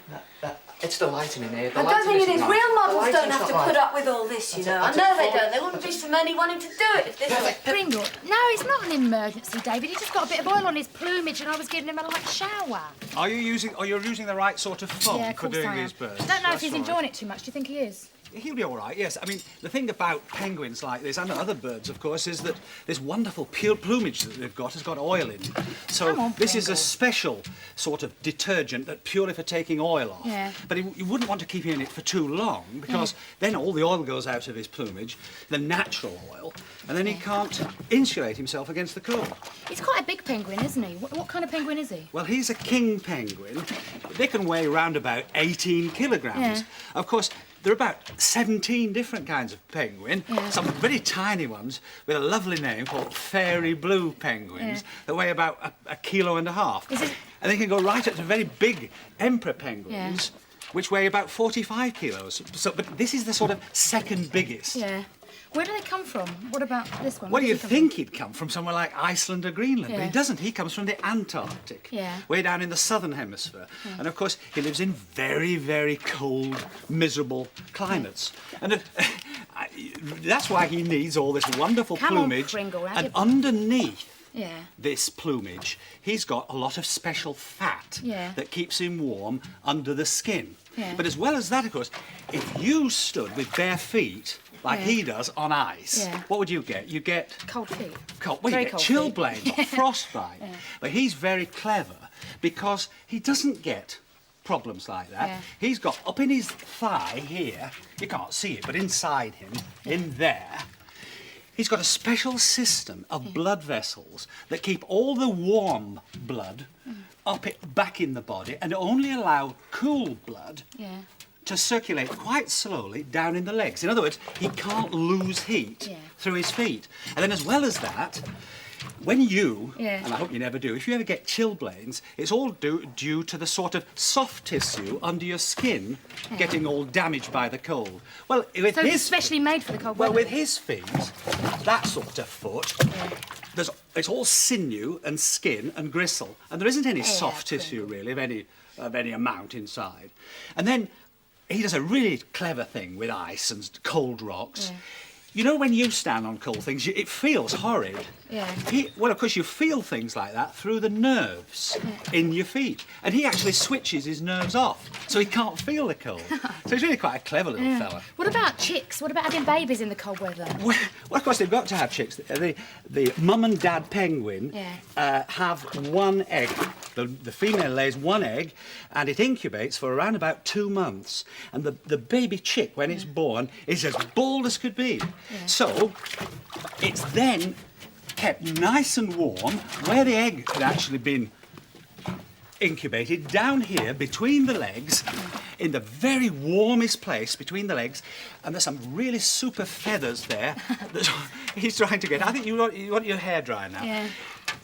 It's the lighting in here. The I don't think it is. lighting Real models The don't lighting's have to not put right. up with all this, you know. I That's it, know they that's it. don't. There wouldn't be so many wanting to do it if this was... Pringle. No, it's not an emergency, David. He just got a bit of oil on his plumage and I was giving him a light shower. Are you using? Are you using the right sort of foam Yeah, of for course doing I am. these birds? I don't know if That's he's all enjoying right. it too much. Do you think he is? He'll be all right, yes. I mean, the thing about penguins like this, and other birds, of course, is that this wonderful pure plumage that they've got has got oil in it. So Come on, this is a Pringle. special sort of detergent that purely for taking oil off. Yeah. But you wouldn't want to keep him in it for too long because then all the oil goes out of his plumage, the natural oil, and then he can't insulate himself against the cold. He's quite a big penguin, isn't he? What kind of penguin is he? Well, he's a king penguin. They can weigh around about 18 kilograms. Yeah. Of course, there are about 17 different kinds of penguin. Yeah. Some very tiny ones with a lovely name called fairy blue penguins that weigh about a kilo and a half. Is it... And they can go right up to very big emperor penguins, which weigh about 45 kilos. So, but this is the sort of second biggest. Yeah. Where do they come from? What about this one? Well, Where does you'd he come think he'd come from somewhere like Iceland or Greenland, but Yeah. he doesn't. He comes from the Antarctic, Yeah. way down in the southern hemisphere. Yeah. And of course, he lives in very, very cold, miserable climates. And that's why he needs all this wonderful Come on, plumage. Pringle, have and you- underneath Yeah. this plumage, he's got a lot of special fat Yeah. that keeps him warm under the skin. Yeah. But as well as that, of course, if you stood with bare feet, like Yeah. he does, on ice, Yeah. what would you get? You get Cold feet. cold. Well, Very you get cold feet. chilblains or frostbite. Yeah. But he's very clever because he doesn't get problems like that. Yeah. He's got up in his thigh here, you can't see it, but inside him, in there, he's got a special system of blood vessels that keep all the warm blood back in the body and only allow cool blood Yeah. to circulate quite slowly down in the legs. In other words, he can't lose heat through his feet. And then as well as that, when you, Yeah. and I hope you never do, if you ever get chilblains, it's all due to the sort of soft tissue under your skin getting all damaged by the cold. Well, with So his... it's specially made for the cold Well, weather. with his feet, that sort of foot, it's all sinew and skin and gristle, and there isn't any soft tissue really of any amount inside. And then he does a really clever thing with ice and cold rocks. You know, when you stand on cold things, it feels horrid. Yeah. Well, of course, you feel things like that through the nerves in your feet. And he actually switches his nerves off, so he can't feel the cold. So he's really quite a clever little Yeah. fella. What about chicks? What about having babies in the cold weather? Well, of course, they've got to have chicks. The mum and dad penguin have one egg. The female lays one egg, and it incubates for around about 2 months. And the baby chick, when it's born, is as bald as could be. So it's then kept nice and warm where the egg had actually been incubated, down here between the legs, in the very warmest place between the legs, and there's some really super feathers there that he's trying to get. I think you want your hair dry now. Yeah.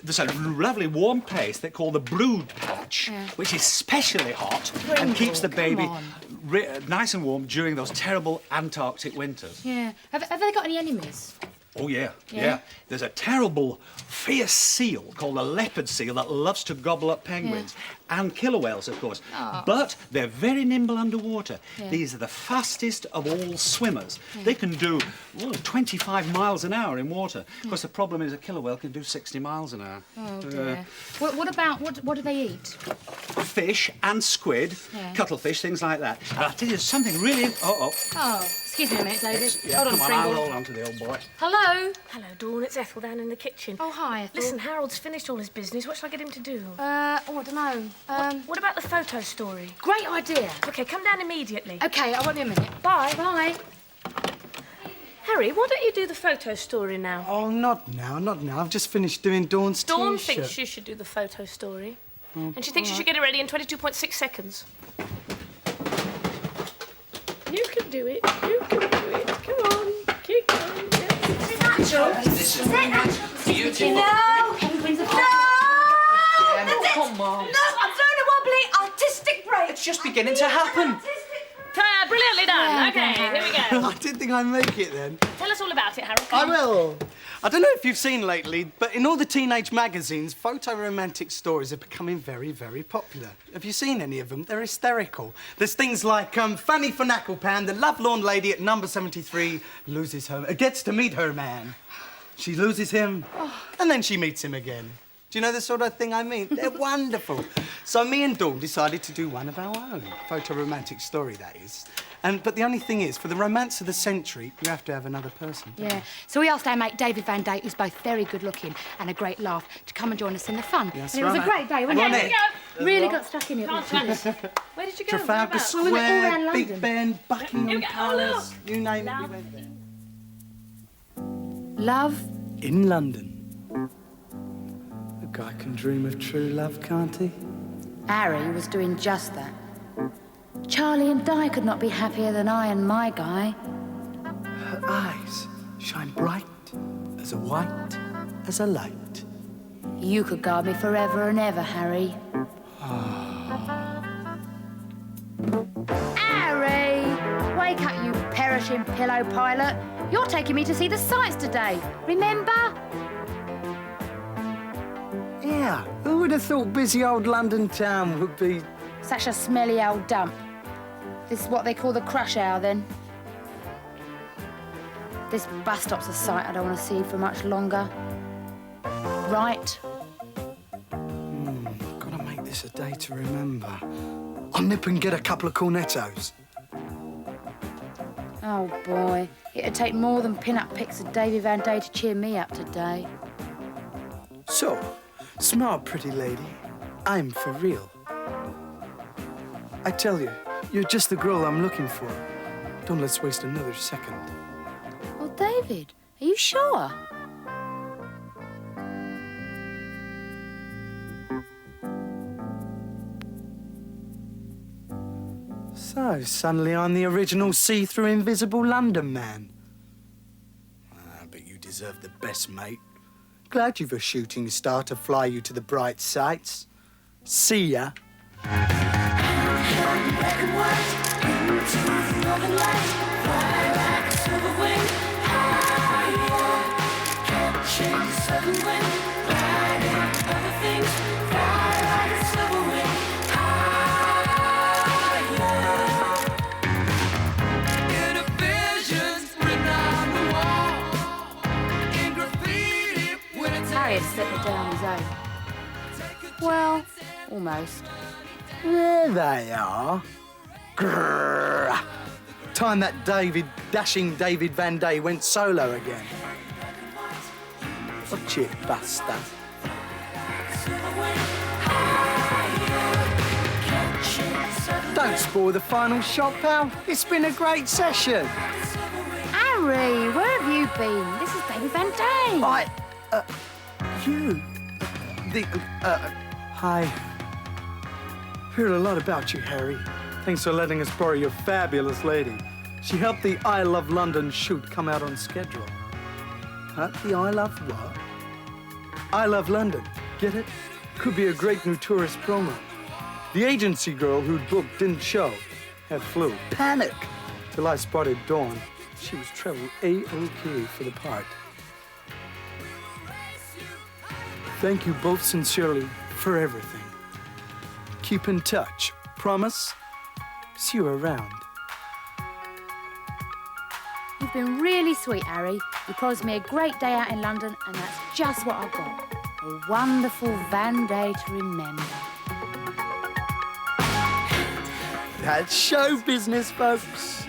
There's a lovely warm place they call the brood patch, which is specially hot and Pringle, keeps the baby come nice and warm during those terrible Antarctic winters. Yeah. Have they got any enemies? Oh, yeah, Yeah? yeah. There's a terrible, fierce seal called a leopard seal that loves to gobble up penguins. And killer whales, of course. Oh. But they're very nimble underwater. Yeah. These are the fastest of all swimmers. Yeah. They can do 25 miles an hour in water. Of course, the problem is a killer whale can do 60 miles an hour. Oh dear. What do they eat? Fish and squid, Yeah. cuttlefish, things like that. And I'll tell you something really... Oh, Excuse me a minute, David. Yeah, hold on, come on, Pringle. I'll hold on to the old boy. Hello. Hello, Dawn. It's Ethel down in the kitchen. Oh, hi, Ethel. Listen, Harold's finished all his business. What shall I get him to do? I don't know. What about the photo story? Great idea. OK, come down immediately. OK, I won't be a minute. Bye. Bye. Harry, why don't you do the photo story now? Oh, not now, not now. I've just finished doing Dawn's Dawn T-shirt. thinks you should do the photo story. Oh, And she thinks you all should get it ready in 22.6 seconds. You can do it. You can do it. Come on. Keep going. Is it natural? This is beautiful. No! Penguins are... No! That's it! Come on. No, I'm throwing a wobbly artistic break. It's just beginning to happen. Brilliantly done. OK, here we go. I didn't think I'd make it then. Tell us all about it, Harold. I Come on. will. I don't know if you've seen lately, but in all the teenage magazines, photo-romantic stories are becoming very, very popular. Have you seen any of them? They're hysterical. There's things like Fanny Fanacklepan, the lovelorn lady at number 73 gets to meet her man. She loses him, and then she meets him again. Do you know the sort of thing I mean? They're wonderful. So me and Dawn decided to do one of our own. Photo-romantic story, that is. But the only thing is, for the romance of the century, you have to have another person. Yeah. So we asked our mate David Van Dijk, who's both very good-looking and a great laugh, to come and join us in the fun. Yes, and it was a great day, wasn't Wasn't it? it? Really got stuck in it. Where did you go? Trafalgar Whereabouts? all Square, around Big London. Ben, Buckingham Palace, you name it, we went there. Love. In London. A guy can dream of true love, can't he? Harry was doing just that. Charlie and Di could not be happier than I and my guy. Her eyes shine bright as a white as a light. You could guard me forever and ever, Harry. Harry! Wake up, you perishing pillow pilot. You're taking me to see the sights today, remember? Yeah, who would have thought busy old London town would be... Such a smelly old dump. This is what they call the crush hour, then. This bus stop's a sight I don't want to see for much longer. Right? Gotta make this a day to remember. I'll nip and get a couple of cornettos. Oh, boy. It'd take more than pin-up pics of Davy Van Day to cheer me up today. So, smart, pretty lady. I'm for real. I tell you, you're just the girl I'm looking for. Don't let's waste another second. Oh, David, are you sure? So, suddenly I'm the original see-through invisible London man. But you deserve the best, mate. Glad you've a shooting star to fly you to the bright sights. See ya. Harry had settled down on his own. Well, almost. There they are. Grrr. Time that dashing David Van Day went solo again. Watch it, Buster. Don't spoil the final shot, pal. It's been a great session. Harry, where have you been? This is David Van Day. You? Hi. Heard a lot about you, Harry. Thanks for letting us borrow your fabulous lady. She helped the I Love London shoot come out on schedule. Huh? The I Love what? I Love London. Get it? Could be a great new tourist promo. The agency girl who'd booked didn't show. Had flu. Panic! Till I spotted Dawn. She was travel A-OK for the part. Thank you both sincerely for everything. Keep in touch. Promise? See you around. You've been really sweet, Harry. You promised me a great day out in London, and that's just what I got. A wonderful Van Day to remember. That's show business, folks.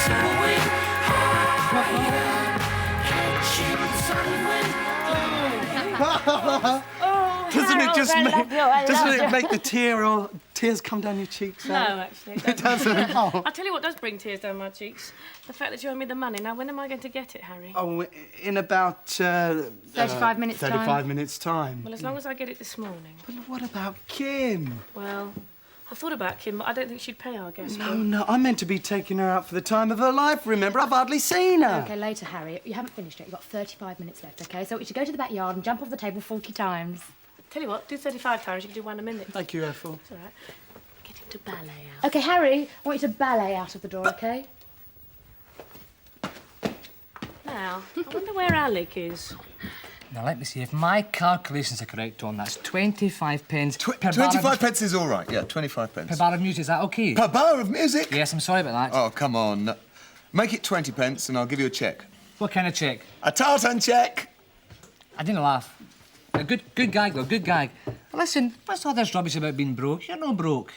going higher, catching the sun when Doesn't it just Harold, I make, love you, I doesn't love it you. make the tears come down your cheeks? No, actually. It doesn't. Oh. I'll tell you what does bring tears down my cheeks. The fact that you owe me the money. Now, when am I going to get it, Harry? Oh, in about 35 minutes' time. 35 minutes' time. Well, as long as I get it this morning. But what about Kim? Well, I thought about Kim, but I don't think she'd pay our guest. No, I'm meant to be taking her out for the time of her life, remember? I've hardly seen her. Okay, later, Harry. You haven't finished yet. You've got 35 minutes left, OK? So we should go to the backyard and jump off the table 40 times. Tell you what, do 35 times, you can do one a minute. Thank you, Ethel. It's all right. Get into ballet out. OK, Harry, I want you to ballet out of the door, OK? Now, I wonder where Alec is. Now, let me see. If my calculations are correct, Don, that's 25 pence per bar 25 pence is all right, yeah, 25 pence. per bar of music. Is that OK? Per bar of music? Yes, I'm sorry about that. Oh, come on. Make it 20 pence and I'll give you a cheque. What kind of cheque? A tartan cheque. I didn't laugh. A good gag, though, good gag. But listen, what's all this rubbish about being broke? You're not broke.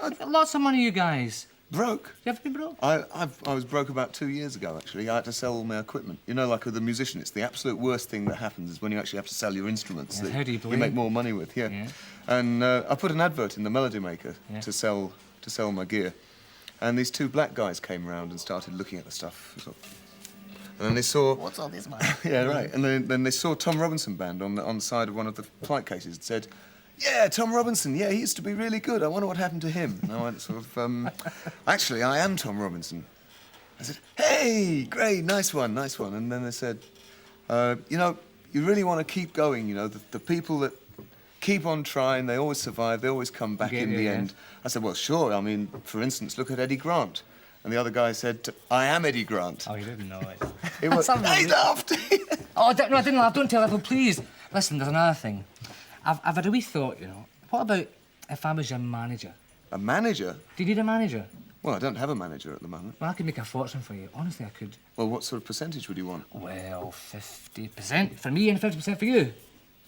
You've got lots of money, you guys. Broke? You ever been broke? I was broke about 2 years ago, actually. I had to sell all my equipment. You know, like with a musician, it's the absolute worst thing that happens is when you actually have to sell your instruments Yes, that how do you you believe? make more money with, yeah. And I put an advert in the Melody Maker to sell my gear. And these two black guys came round and started looking at the stuff. And then they saw... What's all this, man? Yeah, right. And then they saw Tom Robinson band on the side of one of the flight cases and said, yeah, Tom Robinson, yeah, he used to be really good. I wonder what happened to him. And I went sort of, actually, I am Tom Robinson. I said, hey, great, nice one, nice one. And then they said, you know, you really want to keep going, you know, the people that keep on trying, they always survive, they always come back in the end. I said, well, sure, I mean, for instance, look at Eddie Grant. And the other guy said, I am Eddie Grant. Oh, you didn't know it. It was, he laughed. Oh, I didn't laugh. Don't tell Ethel, please. Listen, there's another thing. I've had a wee thought, you know. What about if I was your manager? A manager? Do you need a manager? Well, I don't have a manager at the moment. Well, I could make a fortune for you. Honestly, I could. Well, what sort of percentage would you want? Well, 50% for me and 50% for you.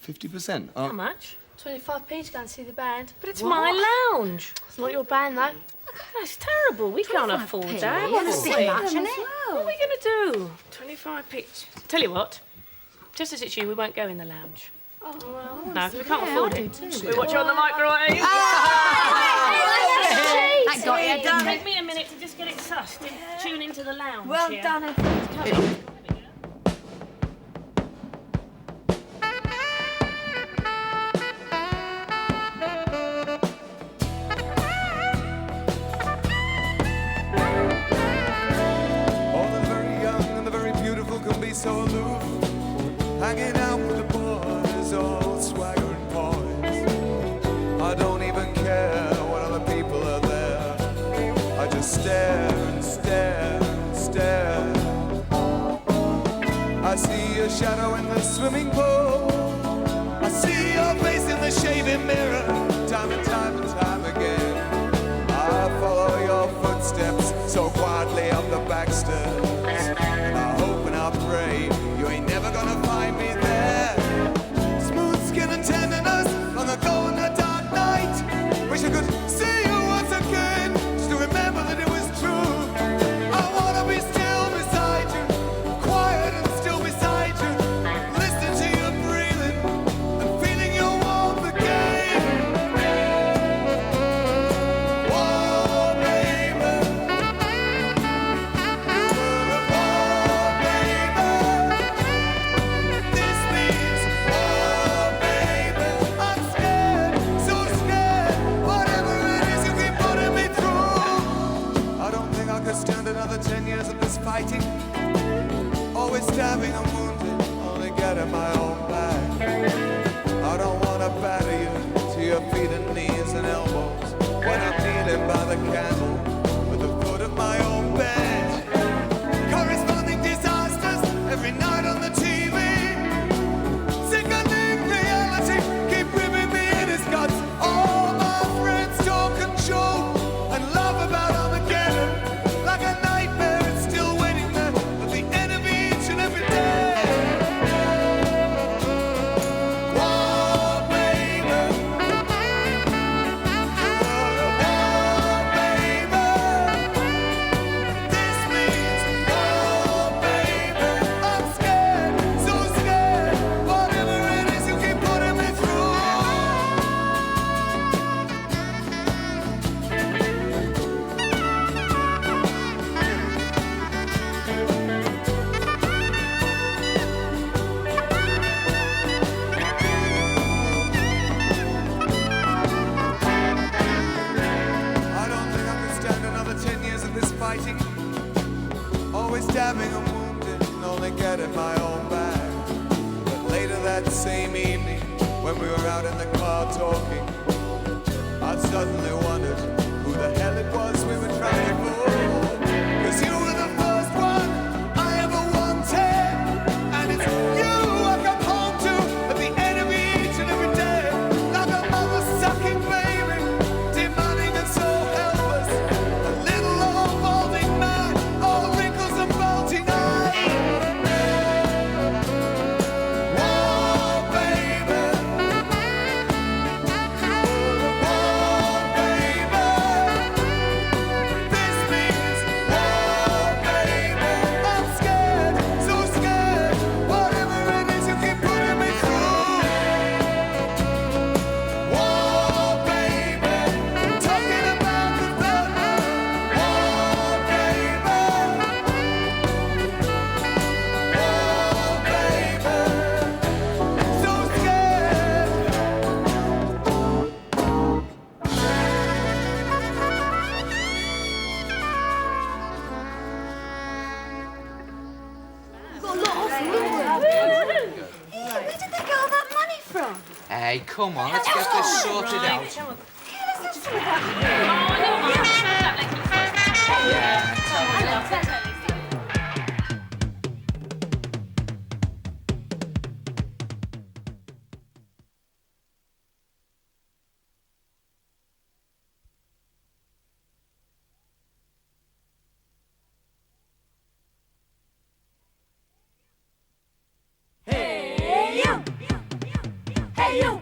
50%? How much? 25p to go and see the band. But it's my lounge. It's not your band, though. That's terrible. We can't afford that. That's a bit much, isn't it? What are we going to do? 25p. Tell you what, just as it's you, we won't go in the lounge. Oh, well, No, 'cause we can't afford it. too. We watch it on the microwave. That got you, done Take me a minute to just get it sussed and tune into the lounge. Well here. done, Ethel. All the very young and the very beautiful can be so aloof, hanging out with the boys, all swaggering boys. I don't even care when other people are there. I just stare and stare and stare. I see your shadow in the swimming pool. I see your face in the shaded mirror, time and time and time again. I follow your footsteps so quietly up the back stairs. I hope and I pray you ain't never gonna find me there. Smooth skin and tenderness, long ago in a dark night. Wish I could see you once again, just to remember that it was true. I wanna be still beside you, quiet and still beside you. Listen to you breathing and feeling your warmth again. Whoa, baby. This means, oh baby, I'm scared, so scared. Whatever it is you keep putting me through, I don't think I could stand another 10 years of this fighting. Always stabbing and wounded, only getting my own back. I don't wanna batter you to your feet and knees and elbows when I'm kneeling by the candle at the foot of my own bed. Corresponding disasters every night on the TV. Sickening reality, keep ripping me in his guts. All my friends talk and show and laugh about Armageddon. Like a nightmare, it's still waiting there at the end of each and every day. Whoa, baby. Whoa, baby. get in my own bag. But later that same evening, when we were out in the car talking, I suddenly wondered who the hell it was we were trying for. 'Cause you were the first one I ever wanted, and it's you I come home to at the end of each and every day, like a mother-sucking baby, demanding and so helpless, a little old balding man, all wrinkles and bulging eyes. Whoa, baby, whoa, baby, this means whoa, baby, I'm scared, so scared, whatever it is you keep putting me through. Whoa, baby, talking about the thunder. Whoa, baby, so scared. Where did they get all that money from? Hey, come on, let's get this sorted out. Hey, you! Hey, you!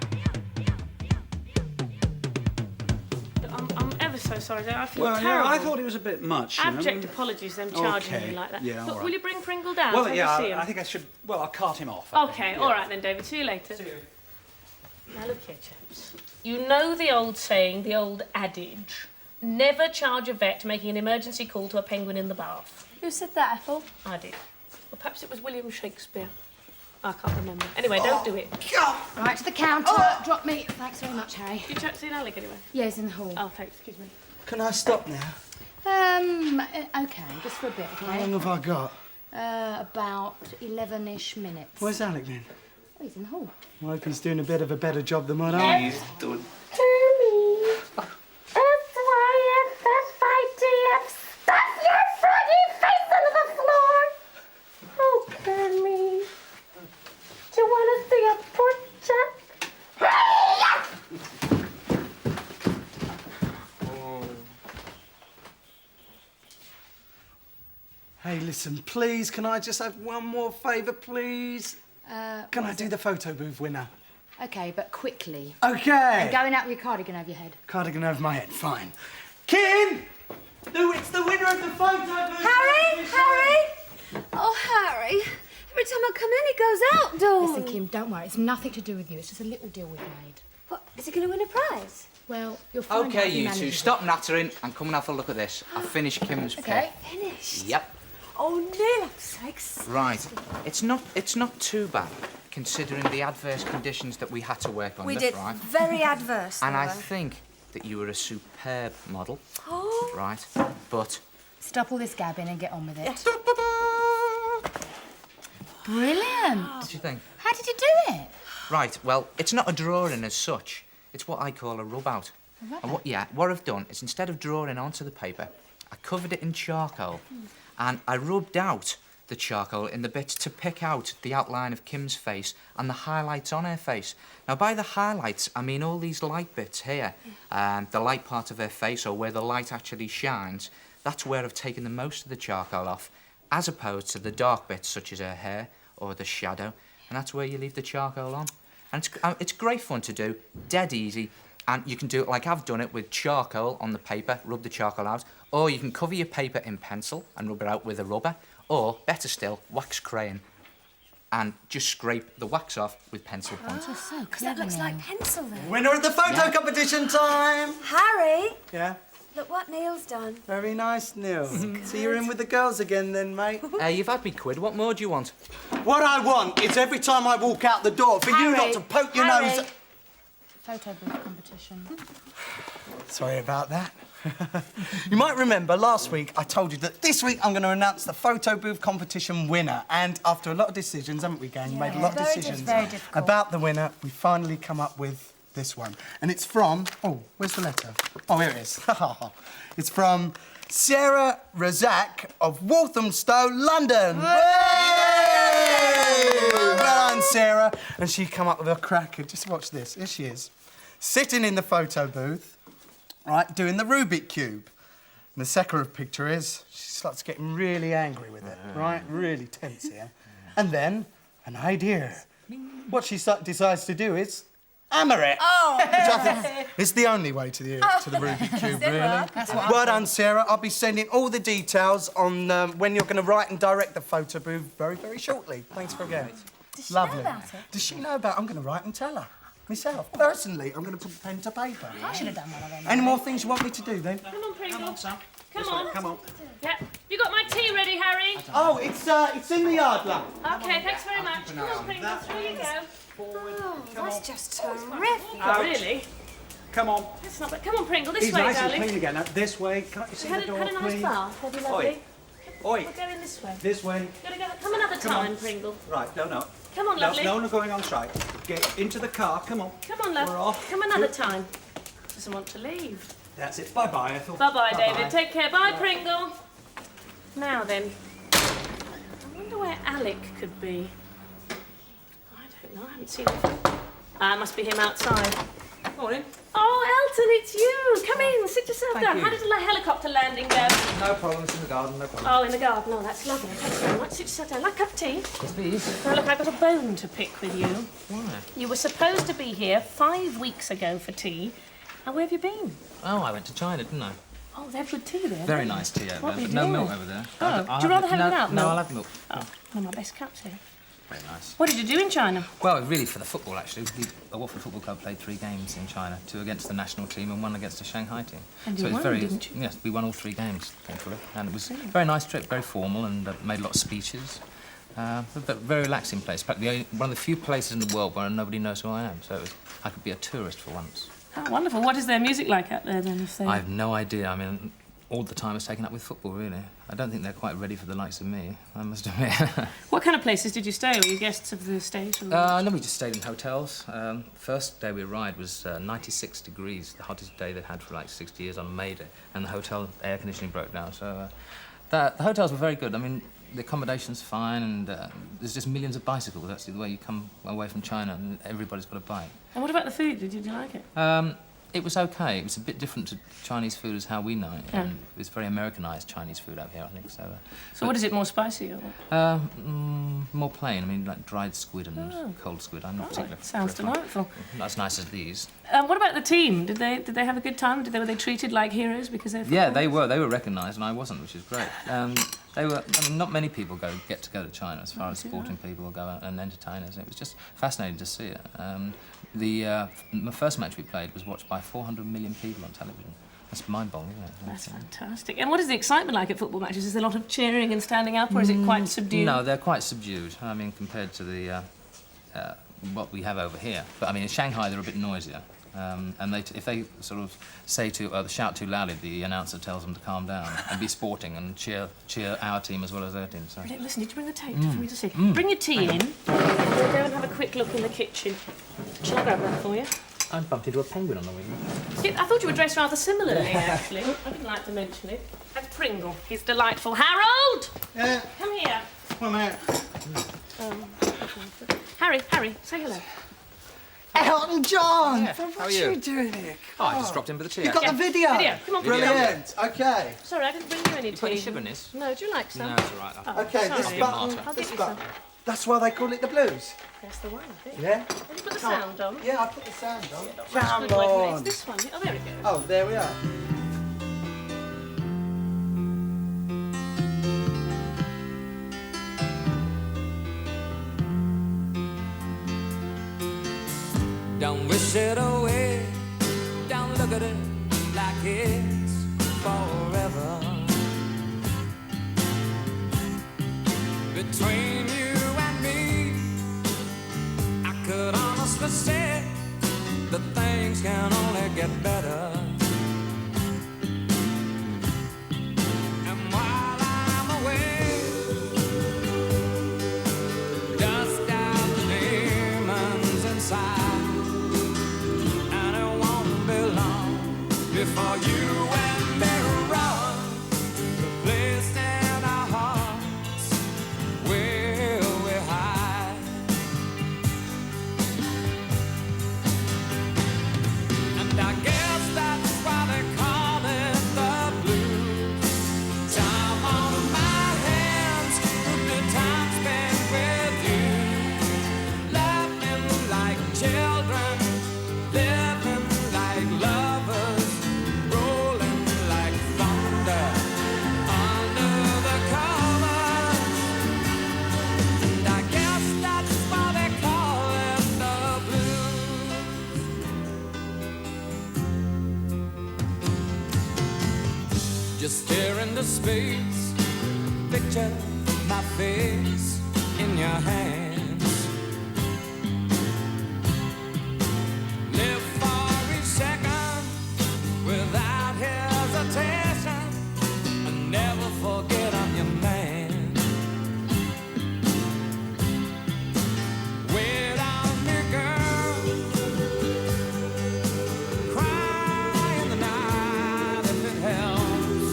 I'm ever so sorry, I feel Well, terrible. yeah, I thought it was a bit much. You know? Abject apologies, them charging Okay, me like that. yeah, all Look, right. will you bring Pringle down? Well, so I yeah, can see him? I think I should. Well, I'll cart him off. Okay, all right then, David. See you later. See you. Now look here, chaps. You know the old saying, the old adage: never charge a vet making an emergency call to a penguin in the bath. Who said that, Ethel? I did. Well, perhaps it was William Shakespeare. I can't remember. Anyway, don't do it. Right, to the counter. Drop me. Thanks very much, Harry. Did you chat to Alec anyway? Yeah, he's in the hall. Oh, thanks. Excuse me. Can I stop now? Okay, just for a bit, okay? How long have I got? About 11-ish minutes. Where's Alec then? Oh, he's in the hall. I hope he's doing a bit of a better job than what I am. He's done. Stuff your froggy face into the floor! Oh, Kermie. Do you want to see a portrait? Hey, listen, please, can I just have one more favour, please? Can I do the photo booth winner? Okay, but quickly. Okay. And going out with your cardigan over your head. Cardigan over my head, fine. Kim! It's the winner of the photo booth! Harry! Harry! Oh, Harry. Every time I come in, he goes outdoors. Listen, Kim, don't worry. It's nothing to do with you. It's just a little deal we've made. What, is he going to win a prize? Well, you'll find out Okay, if he you manages two, it. stop nattering and come and have a look at this. I finished Kim's Okay. pick. Finished? Yep. Oh, Neil, I'm so excited. Right. It's not too bad, considering the adverse conditions that we had to work under, We did right? very adverse. And they I were. think that you were a superb model, Oh. right? But Stop all this gabbing and get on with it. Brilliant. what do you think? How did you do it? Right, well, it's not a drawing as such. It's what I call a rub-out. A rub-out? And what I've done is instead of drawing onto the paper, I covered it in charcoal and I rubbed out the charcoal in the bits to pick out the outline of Kim's face and the highlights on her face. Now, by the highlights, I mean all these light bits here, the light part of her face, or where the light actually shines. That's where I've taken the most of the charcoal off, as opposed to the dark bits, such as her hair or the shadow, and that's where you leave the charcoal on. And it's great fun to do, dead easy, and you can do it like I've done it with charcoal on the paper, rub the charcoal out, or you can cover your paper in pencil and rub it out with a rubber, or, better still, wax crayon, and just scrape the wax off with pencil point. Oh, so Because that looks like pencil then. Winner of the photo competition time! Harry, Yeah? look what Neil's done. Very nice, Neil. So you're in with the girls again then, mate? You've had me quid. What more do you want? What I want is every time I walk out the door for you not to poke your nose... Photo booth competition. Sorry about that. You might remember last week I told you that this week I'm going to announce the photo booth competition winner. And after a lot of decisions, haven't we, gang? Made a lot of decisions about the winner. We finally come up with this one. And it's from... Oh, where's the letter? Oh, here it is. It's from Sarah Razak of Walthamstow, London. Well done, Sarah. And she come up with a cracker. Just watch this. Here she is. Sitting in the photo booth, right, doing the Rubik Cube. And the second picture is, she starts getting really angry with it, right? Really tense here. And then, an idea. What she decides to do is hammer it. Oh! Which I think is the only way to the Rubik Cube, really. Well done, Sarah. I'll be sending all the details on when you're going to write and direct the photo booth very, very shortly. Thanks for again. Does she Lovely. know about it? Does she know about it? I'm going to write and tell her. Myself, personally, I'm going to put pen to paper. I should have done one of them. Any more things you want me to do, then? Come on, Pringle. Come on, Sam. Come on. Come on. Yeah. You got my tea ready, Harry? Oh, it's in the yard, love. Okay, thanks very much. Come on, Pringle. Through you go. Oh, that's just terrific. Oh, really? Come on. That's not bad. Come on, Pringle. This He's way, nice darling. and clean again. Now, this way. Can't you see the door, Had a nice please? bath. Have you lovely? Oi. Oi. We're going this way. This way. Gotta go. Come another Come time, on. Pringle. Right, no. Come on, lovely. No, going on strike. Get into the car, come on. Come on, love. We're off. Come another time. Doesn't want to leave. That's it. Bye-bye, Ethel. Bye-bye, David. Take care. Bye, Pringle. Now then. I wonder where Alec could be. I don't know. I haven't seen him. Ah, must be him outside. Morning. Oh, Elton, it's you. Come in. Sit yourself Thank down. you. How did the helicopter landing go? No problem, it's in the garden, no problem. Oh, in the garden. Oh, that's lovely. Thanks very much. Sit yourself down. Like a cup of tea. Yes, please. Now, look, I've got a bone to pick with you. Why? You were supposed to be here 5 weeks ago for tea. And where have you been? Oh, I went to China, didn't I? Oh, they have good tea there. Very don't they? nice tea over What there, did but no you milk do? over there. Oh, do you rather have without milk? No, I'll have milk. Oh, one of my best cups here. Very nice. What did you do in China? Well, really for the football, actually. The Watford Football Club played 3 games in China, 2 against the national team and 1 against the Shanghai team. And so you it was won, very, didn't you? Yes, we won all 3 games, thankfully. And it was a very nice trip, very formal, and made a lot of speeches. But very relaxing place. Practically one of the few places in the world where nobody knows who I am. So I could be a tourist for once. Oh, wonderful. What is their music like out there, then? If they... I have no idea. I mean, all the time is taken up with football, really. I don't think they're quite ready for the likes of me, I must admit. What kind of places did you stay? Were you guests of the state? Or... No, we just stayed in hotels. First day we arrived was 96 degrees, the hottest day they'd had for like 60 years on May Day, and the hotel air conditioning broke down. So the hotels were very good. I mean, the accommodation's fine, and there's just millions of bicycles. That's the way you come away from China, and everybody's got a bike. And what about the food? Did you like it? It was okay. It was a bit different to Chinese food as how we know it. Yeah. And it's very Americanised Chinese food out here, I think. So what is it, more spicy or what? More plain. I mean, like dried squid and cold squid. I'm not particularly. Sounds delightful. Not as nice as these. What about the team? Did they have a good time? Were they treated like heroes because they're Yeah, they were. They were recognised, and I wasn't, which is great. They were. I mean, not many people get to go to China as far as sporting people will go out and entertainers. It was just fascinating to see it. The first match we played was watched by 400 million people on television. That's mind-boggling, isn't it? That's fantastic. And what is the excitement like at football matches? Is there a lot of cheering and standing up, or is it quite subdued? No, they're quite subdued. I mean, compared to the what we have over here. But I mean, in Shanghai they're a bit noisier. And if they sort of shout too loudly, the announcer tells them to calm down and be sporting and cheer our team as well as their team. So. Listen, did you bring the tape for me to see? Bring your tea in. We'll go and have a quick look in the kitchen. Shall I grab that for you? I bumped into a penguin on the wing. I thought you were dressed rather similarly, actually. I didn't like to mention it. That's Pringle. He's delightful. Harold! Yeah? Come here. Come here. Harry, say hello. Elton John! Yeah, how What are are you? you doing here? Oh, I just dropped in with the tea. You got the video? Come on, Brilliant. Okay. Sorry, I didn't bring you any tea. You put any sugar in this? No, do you like some? No, it's all right. Oh, Okay, sorry. this button. I'll This get you button. some. That's why they call it the blues. That's the one, I think. Yeah? Have you put the sound on? Yeah, I put the sound on. That's Come good, wait, on. It's this one. Oh, there we go. Oh, there we are. Don't wish it away, don't look at it like it's forever. Between you and me, I could honestly say that things can only get better. before you and me run the place in our hearts where we hide. And I guess that's why they call it the blues. Time on my hands, the time spent with you, laughing like children, living like lovers, rolling like thunder under the covers. And I guess that's why they call it the blues. Just stare into space, picture my face in your hands. Live for each second without hesitation, and never forget I'm your man. Wait on me, girl. Cry in the night if it helps.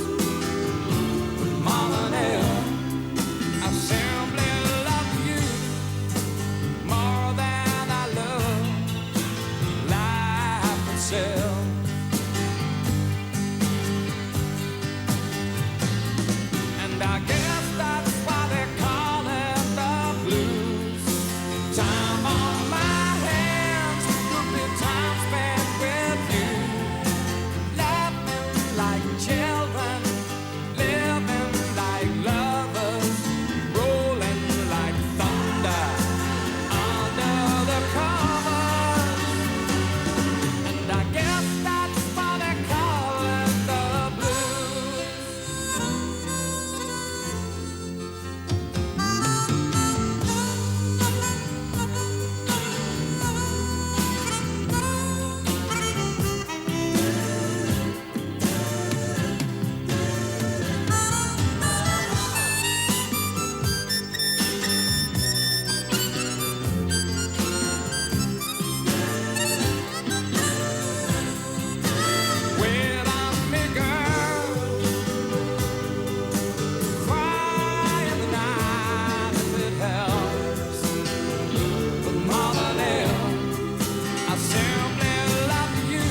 But more than ever, I simply love you more than I love life itself. And I guess that's why they call it the blues. Time on my hands could be time spent with you, laughing like children, living like lovers, rolling like thunder under the covers. And I guess that's why they call it the blues. Wait on me, girl. Cry in the night if it helps. But more than ever, I simply love you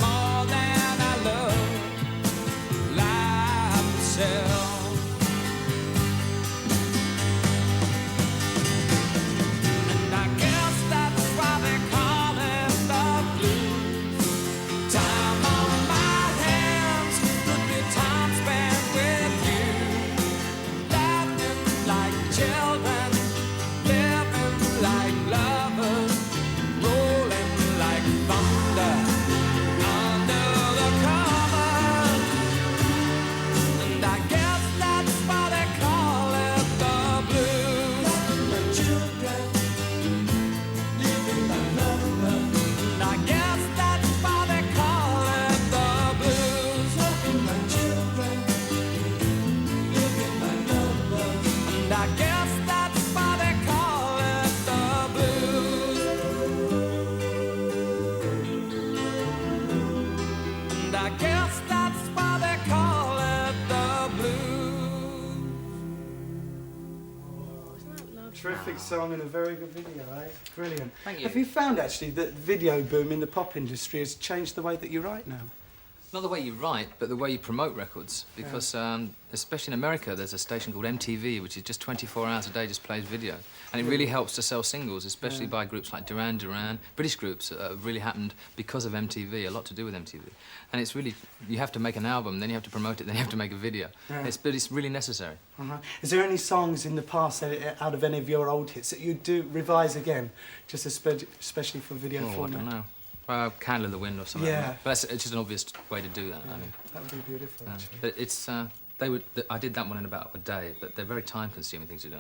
more than I love life itself. And I guess that's why they call it the blues. Time on my hands could be time spent with you, laughing like children, living like lovers, rolling like thunder under the covers. And I guess that's why they call it the blues. Like children, living like lovers. And I guess that's why they call it the blues. Like children, living like lovers. And I guess that's why they call it the blues. And I guess that's why they call it the blues. Terrific song and a very good video, eh? Brilliant. Thank you. Have you found actually that the video boom in the pop industry has changed the way that you write now? Not the way you write, but the way you promote records. Because, especially in America, there's a station called MTV, which is just 24 hours a day, just plays video. And it really helps to sell singles, especially by groups like Duran Duran. British groups really happened because of MTV, a lot to do with MTV. And it's really, you have to make an album, then you have to promote it, then you have to make a video. Yeah. But it's really necessary. Is there any songs in the past out of any of your old hits that you do revise again, just especially for video Oh, I format? don't know. Candle in the Wind or something like Yeah. that. But it's just an obvious way to do that, I mean. That would be beautiful, actually. But it's, I did that one in about a day, but they're very time-consuming things to do.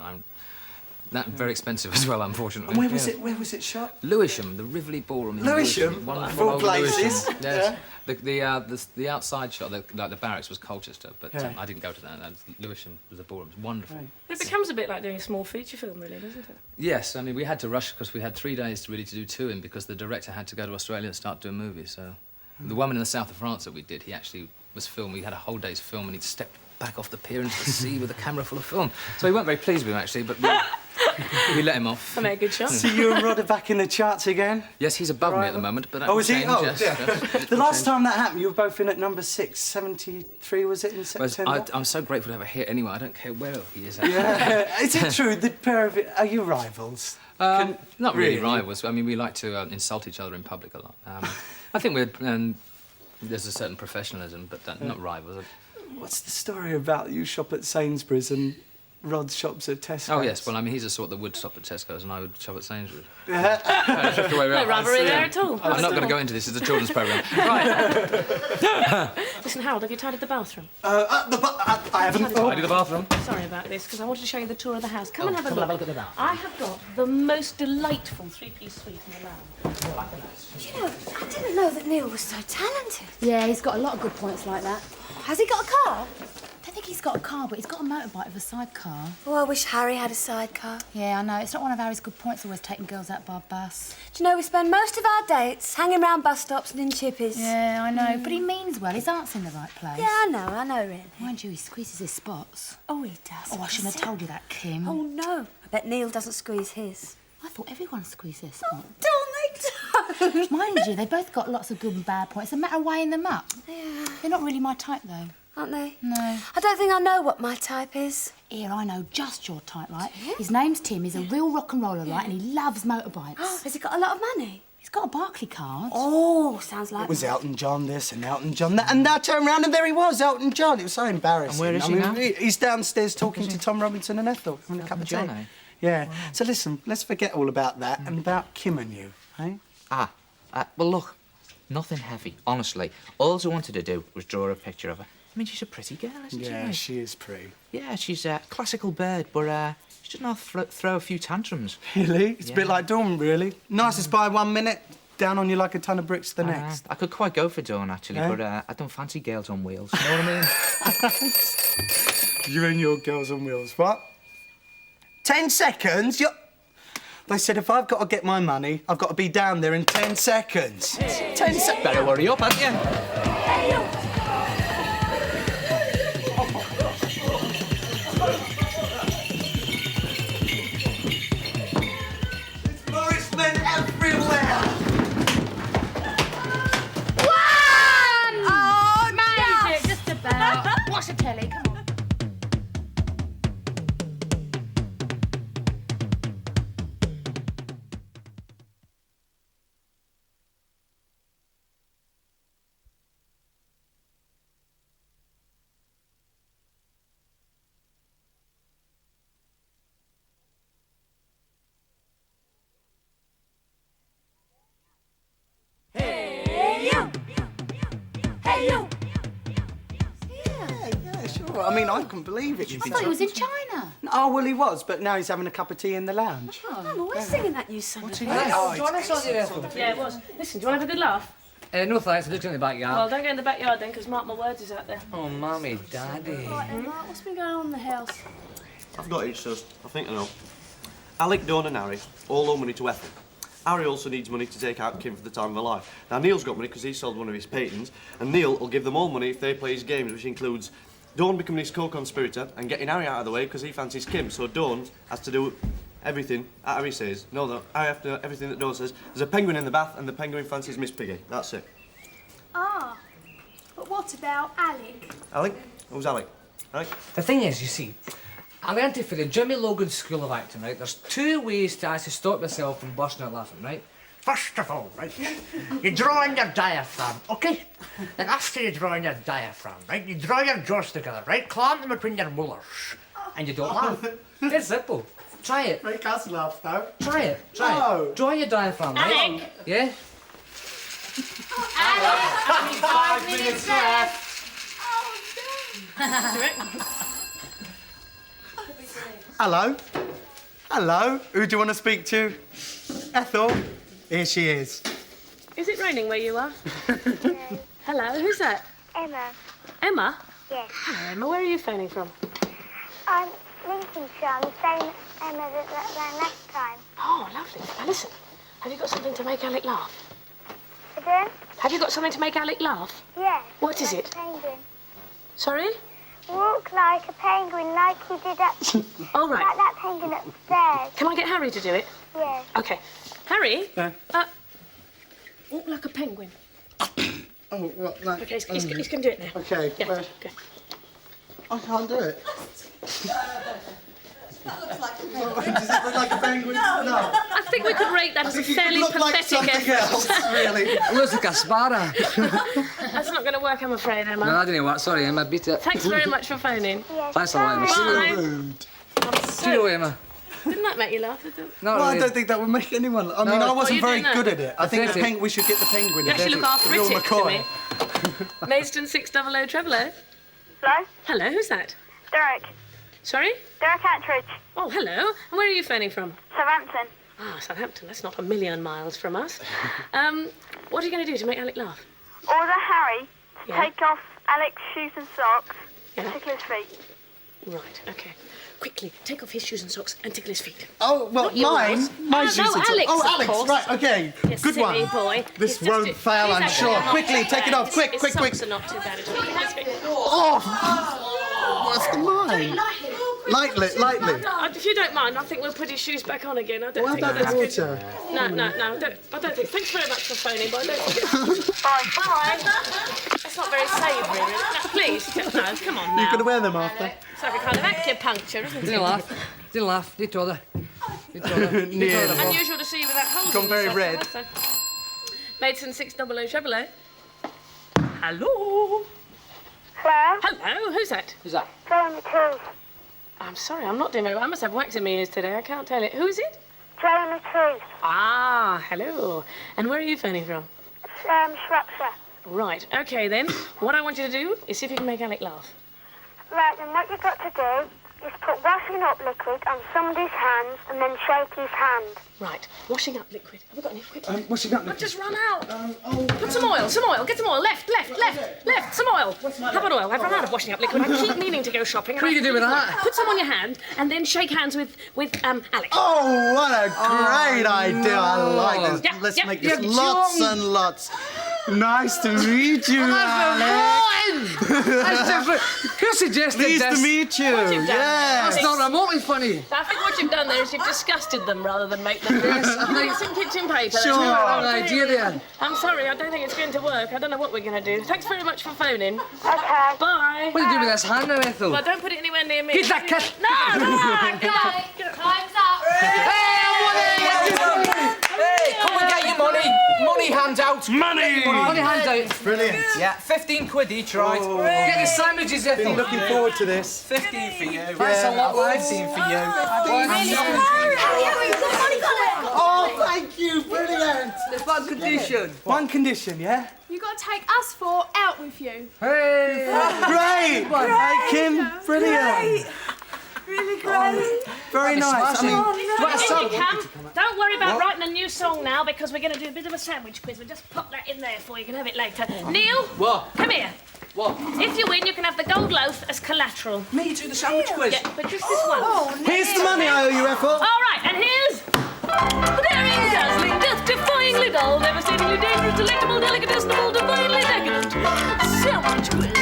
That very expensive as well, unfortunately. And where was it? Where was it shot? Lewisham, the Rivoli Ballroom. in Lewisham? Wonderful Of all old places. Lewisham. Yes. The outside shot, like the barracks, was Colchester, but Yeah. I didn't go to that. Lewisham was the ballroom. It was wonderful. It becomes a bit like doing a small feature film, really, doesn't it? Yes, I mean we had to rush because we had 3 days to do touring because the director had to go to Australia and start doing movies. So The woman in the south of France that we did, he actually was filmed. We had a whole day's film, and he stepped back off the pier into the sea with a camera full of film. So we weren't very pleased with him, actually, but we let him off. I made a good shot. So you and Rod are back in the charts again? Yes, he's above me at the moment, but that Oh, will is he? change, Oh, yes, yeah. yes. The last time that happened, you were both in at number 673, was it, in September? I'm so grateful to have a hit anyway. I don't care where he is. Yeah. Is it true, the pair of you, are you rivals? Not really rivals. I mean, we like to insult each other in public a lot. I think there's a certain professionalism, but not rivals. What's the story about you shop at Sainsbury's and Rod shops at Tesco's? Oh, yes. Well, I mean, he's the sort that would shop at Tesco's and I would shop at Sainsbury's. Yeah. That's just the way we are. No rivalry there at all. I'm not going to go into this. It's a children's programme. Right. Listen, Harold, have you tidied the bathroom? I haven't. Tidy the bathroom. Sorry about this, because I wanted to show you the tour of the house. Come and have a come look. and have a look at the bath. I have got the most delightful three-piece suite in the land. Do you know, I didn't know that Neil was so talented. Yeah, he's got a lot of good points like that. Has he got a car? I don't think he's got a car, but he's got a motorbike with a sidecar. Oh, I wish Harry had a sidecar. Yeah, I know. It's not one of Harry's good points, always taking girls out by bus. Do you know, we spend most of our dates hanging around bus stops and in chippies. Yeah, I know. But he means well. His heart's in the right place. Yeah, I know, really. Mind you, he squeezes his spots. Oh, he does. Oh, I shouldn't have told you that, Kim. Oh, no. I bet Neil doesn't squeeze his. I thought everyone squeezed their Oh, spots. don't they? Mind you, they both got lots of good and bad points. It's a matter of weighing them up. Yeah. They're not really my type, though. Aren't they? No. I don't think I know what my type is. Here, I know just your type, right? His name's Tim. He's a real rock and roller, right? And he loves motorbikes. Has he got a lot of money? He's got a Barclay card. Oh, sounds like It was Elton John this and Elton John that, and I turned around and there he was, Elton John. It was so embarrassing. And where is I he mean, now? He's downstairs talking to Tom Robinson and Ethel, having a cup of tea. John, eh? Yeah. So listen, let's forget all about that and about Kim and you, eh? Well, look, nothing heavy, honestly. All I wanted to do was draw a picture of her. I mean, she's a pretty girl, isn't she? Yeah, she is pretty. Yeah, she's a classical bird, but she doesn't have to throw a few tantrums. Really? It's a bit like Dawn, really. Nicest by 1 minute, down on you like a ton of bricks the next. I could quite go for Dawn, actually, Yeah? but I don't fancy girls on wheels. You know what I mean? You and your girls on wheels, what? 10 seconds? They said if I've got to get my money, I've got to be down there in 10 seconds. 10 seconds. Better hurry up, haven't you? Policemen everywhere! Oh, manage it, just about. Watch the telly, come on. Yeah, sure. I mean, I couldn't believe it. I thought he was in China. Oh, well, he was, but now he's having a cup of tea in the lounge. I'm always singing that new song. What's he of his. doing? Oh, Do you want to sort it out? Yeah, it was. Listen, do you want to have a good laugh? No thanks, I'm just in the backyard. Well, don't go in the backyard then, because Miwurdz is out there. Oh, Mummy, Daddy. Right then, Mark, what's been going on in the house? I've got it, sus. I think I know. Alec, Dawn and Harry all owe money to Ethel. Harry also needs money to take out Kim for the time of her life. Now, Neil's got money because he sold one of his paintings, and Neil will give them all money if they play his games, which includes Dawn becoming his co-conspirator and getting Harry out of the way because he fancies Kim. So Dawn has to do everything that Harry says. No, Harry has to do everything that Dawn says. There's a penguin in the bath, and the penguin fancies Miss Piggy. That's it. Ah, but what about Alec? Alec? Who's Alec? Alec? The thing is, you see, I learned it for the Jimmy Logan School of Acting, right? There's two ways to actually stop yourself from bursting out laughing, right? First of all, right, you draw in your diaphragm, okay? Then after you draw in your diaphragm, right, you draw your jaws together, right? Clamp them between your molars, and you don't laugh. It's simple. Try it. Make us laugh, though. Try it. Try it. Draw your diaphragm, right? Alec. Yeah? Alec, 5 minutes left. Hello? Hello? Who do you want to speak to? Ethel? Here she is. Is it raining where you are? Hello, who's that? Emma. Emma? Yes. Hello, Emma, where are you phoning from? I'm Lincolnshire. I'm the same Emma that ran last time. Oh, lovely. Now listen, have you got something to make Alec laugh? Again? Have you got something to make Alec laugh? Yes. What is it? Penguin. Sorry? Walk like a penguin, like you did at... All right. Like that penguin upstairs. Can I get Harry to do it? Yes. Okay. Harry? Yeah. Walk like a penguin. Oh, well, that... Okay, he's going to do it now. Okay. Yeah, well, okay. I can't do it. That looks like a Does it look like a penguin? No. I think we could rate that as a fairly look like pathetic something effort. else, really. It looks like a sparrow. That's not going to work, I'm afraid, Emma. No, I didn't what. Sorry, Emma. Beat it. Thanks very much for phoning. Yes. Thanks a lot, Emma. Bye. See you, Emma. Didn't that make you laugh? No, Well, I don't think that would make anyone... I mean, I wasn't very good at it. I think we should get the penguin. You actually look arthritic to me. McCoy. Maidstone 600 Treble. Hello? Hello, who's that? Derek. Sorry? Derek Attridge. Oh, hello. And where are you phoning from? Southampton. Ah, Southampton. That's not a million miles from us. What are you going to do to make Alec laugh? Order Harry to Yeah. take off Alec's shoes and socks and Yeah. tickle his feet. Right, okay. Quickly, take off his shoes and socks and tickle his feet. Oh, well, Not yours. my No, shoes no, and socks. Alex, Oh, of Alex, course. right, okay. You Good silly one. boy. This He's won't just- fail, he's I'm actually sure. not Quickly, too take it bad. off. Quick, His quick, quick. socks are not too bad at all. Oh! What's the line? Lightly. If you don't mind, I think we'll put his shoes back on again. I don't What think about that's the good. water? No, I don't think. Thanks very much for phoning, but I don't think. Bye. That's not very savoury, really. No, please, no, come on now. You're going to wear them after? It's like a kind of acupuncture, isn't it? Didn't laugh. Did other. Unusual to see you with that hole. Gone very red. Maidstone 600 Treble. Hello. Hello? Hello, who's that? Who's that? Joe McCrew. I'm sorry, I'm not doing very well. I must have wax in my ears today. I can't tell it. Who is it? Joe McCrew. Ah, hello. And where are you phoning from? Shropshire. Right, okay then. What I want you to do is see if you can make Alec laugh. Right, then what you've got to do is put washing up liquid on somebody's hands and then shake his hand. Right, washing up liquid. Have we got any liquid? Washing up liquid. I've just run out. Put some oil, get some oil. Left, some oil. Have an oil. I've run out of washing up liquid. I keep meaning to go shopping. What are you gonna do with that? Put some on your hand and then shake hands with Alec. Oh, what a great idea. I like this. Yeah, Let's yeah, make this yeah, lots John. and lots. Nice to meet you, Alec. That's different. Who suggested Pleased this? to meet you. What you've done. Yes. That's not remotely funny. I think what you've done there is you've disgusted them rather than make them. Yes, some kitchen paper. Sure. An idea there. I'm sorry, I don't think it's going to work. I don't know what we're going to do. Thanks very much for phoning. Okay. Bye. What do you do with this hand now, Ethel? Well, don't put it anywhere near me. Get that cat. No, come on. Time's up. Hey, come and get your money. Money handout. Money handout. Brilliant. Yeah, 15 quid each, right? Get the sandwiches, Ethel. Been looking forward to this. 15 for you. Thanks a lot, lads. 15 for you. Oh, thank you. Brilliant. There's one condition. One condition, yeah? You got to take us four out with you. Hey. Great. Hey, Kim. Brilliant. Really great. Very nice. If you can, don't worry about writing a new song now because we're going to do a bit of a sandwich quiz. We'll just pop that in there for you. You can have it later. Neil, What? come here. What? If you win, you can have the gold loaf as collateral. Me do the sandwich quiz. Yeah, but just this one. Here's the money I owe you, Ethel. All right, and here's the daring, dazzling, death-defyingly dull, devastatingly dangerous, delectable, delicatesnable, divinely decadent sandwich quiz.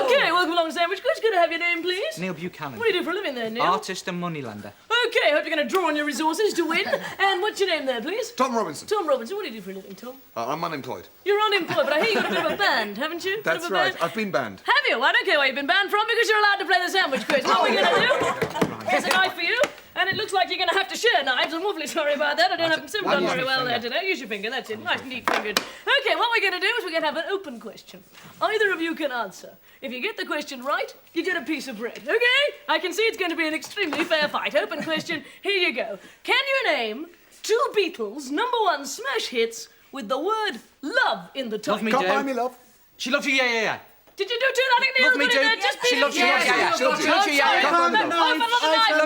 Okay, welcome along to Sandwich Quiz. Could I have your name, please? Neil Buchanan. What do you do for a living there, Neil? Artist and moneylender. Okay, hope you're going to draw on your resources to win. And what's your name there, please? Tom Robinson. Tom Robinson. What do you do for a living, Tom? I'm unemployed. You're unemployed, but I hear you've got a bit of a band, haven't you? That's right. I've been banned. Have you? I don't care where you've been banned from because you're allowed to play the Sandwich Quiz. What are we going to do? Here's a knife for you. And it looks like you're going to have to share knives. I'm awfully sorry about that. I don't haven't done very well there today. Use your finger. That's it. Nice, neat fingered. Okay, what we're going to do is we're going to have an open question. Either of you can answer. If you get the question right, you get a piece of bread. Okay? I can see it's going to be an extremely fair fight. Open question. Here you go. Can you name two Beatles' #1 smash hits with the word love in the title? Love Me Can't Do. buy me love. She loves you, yeah. Did you do two? I think Neil's Love Me got it Do. there. Just She be loves you, yeah. yeah. She loves you, yeah. Can't buy me love.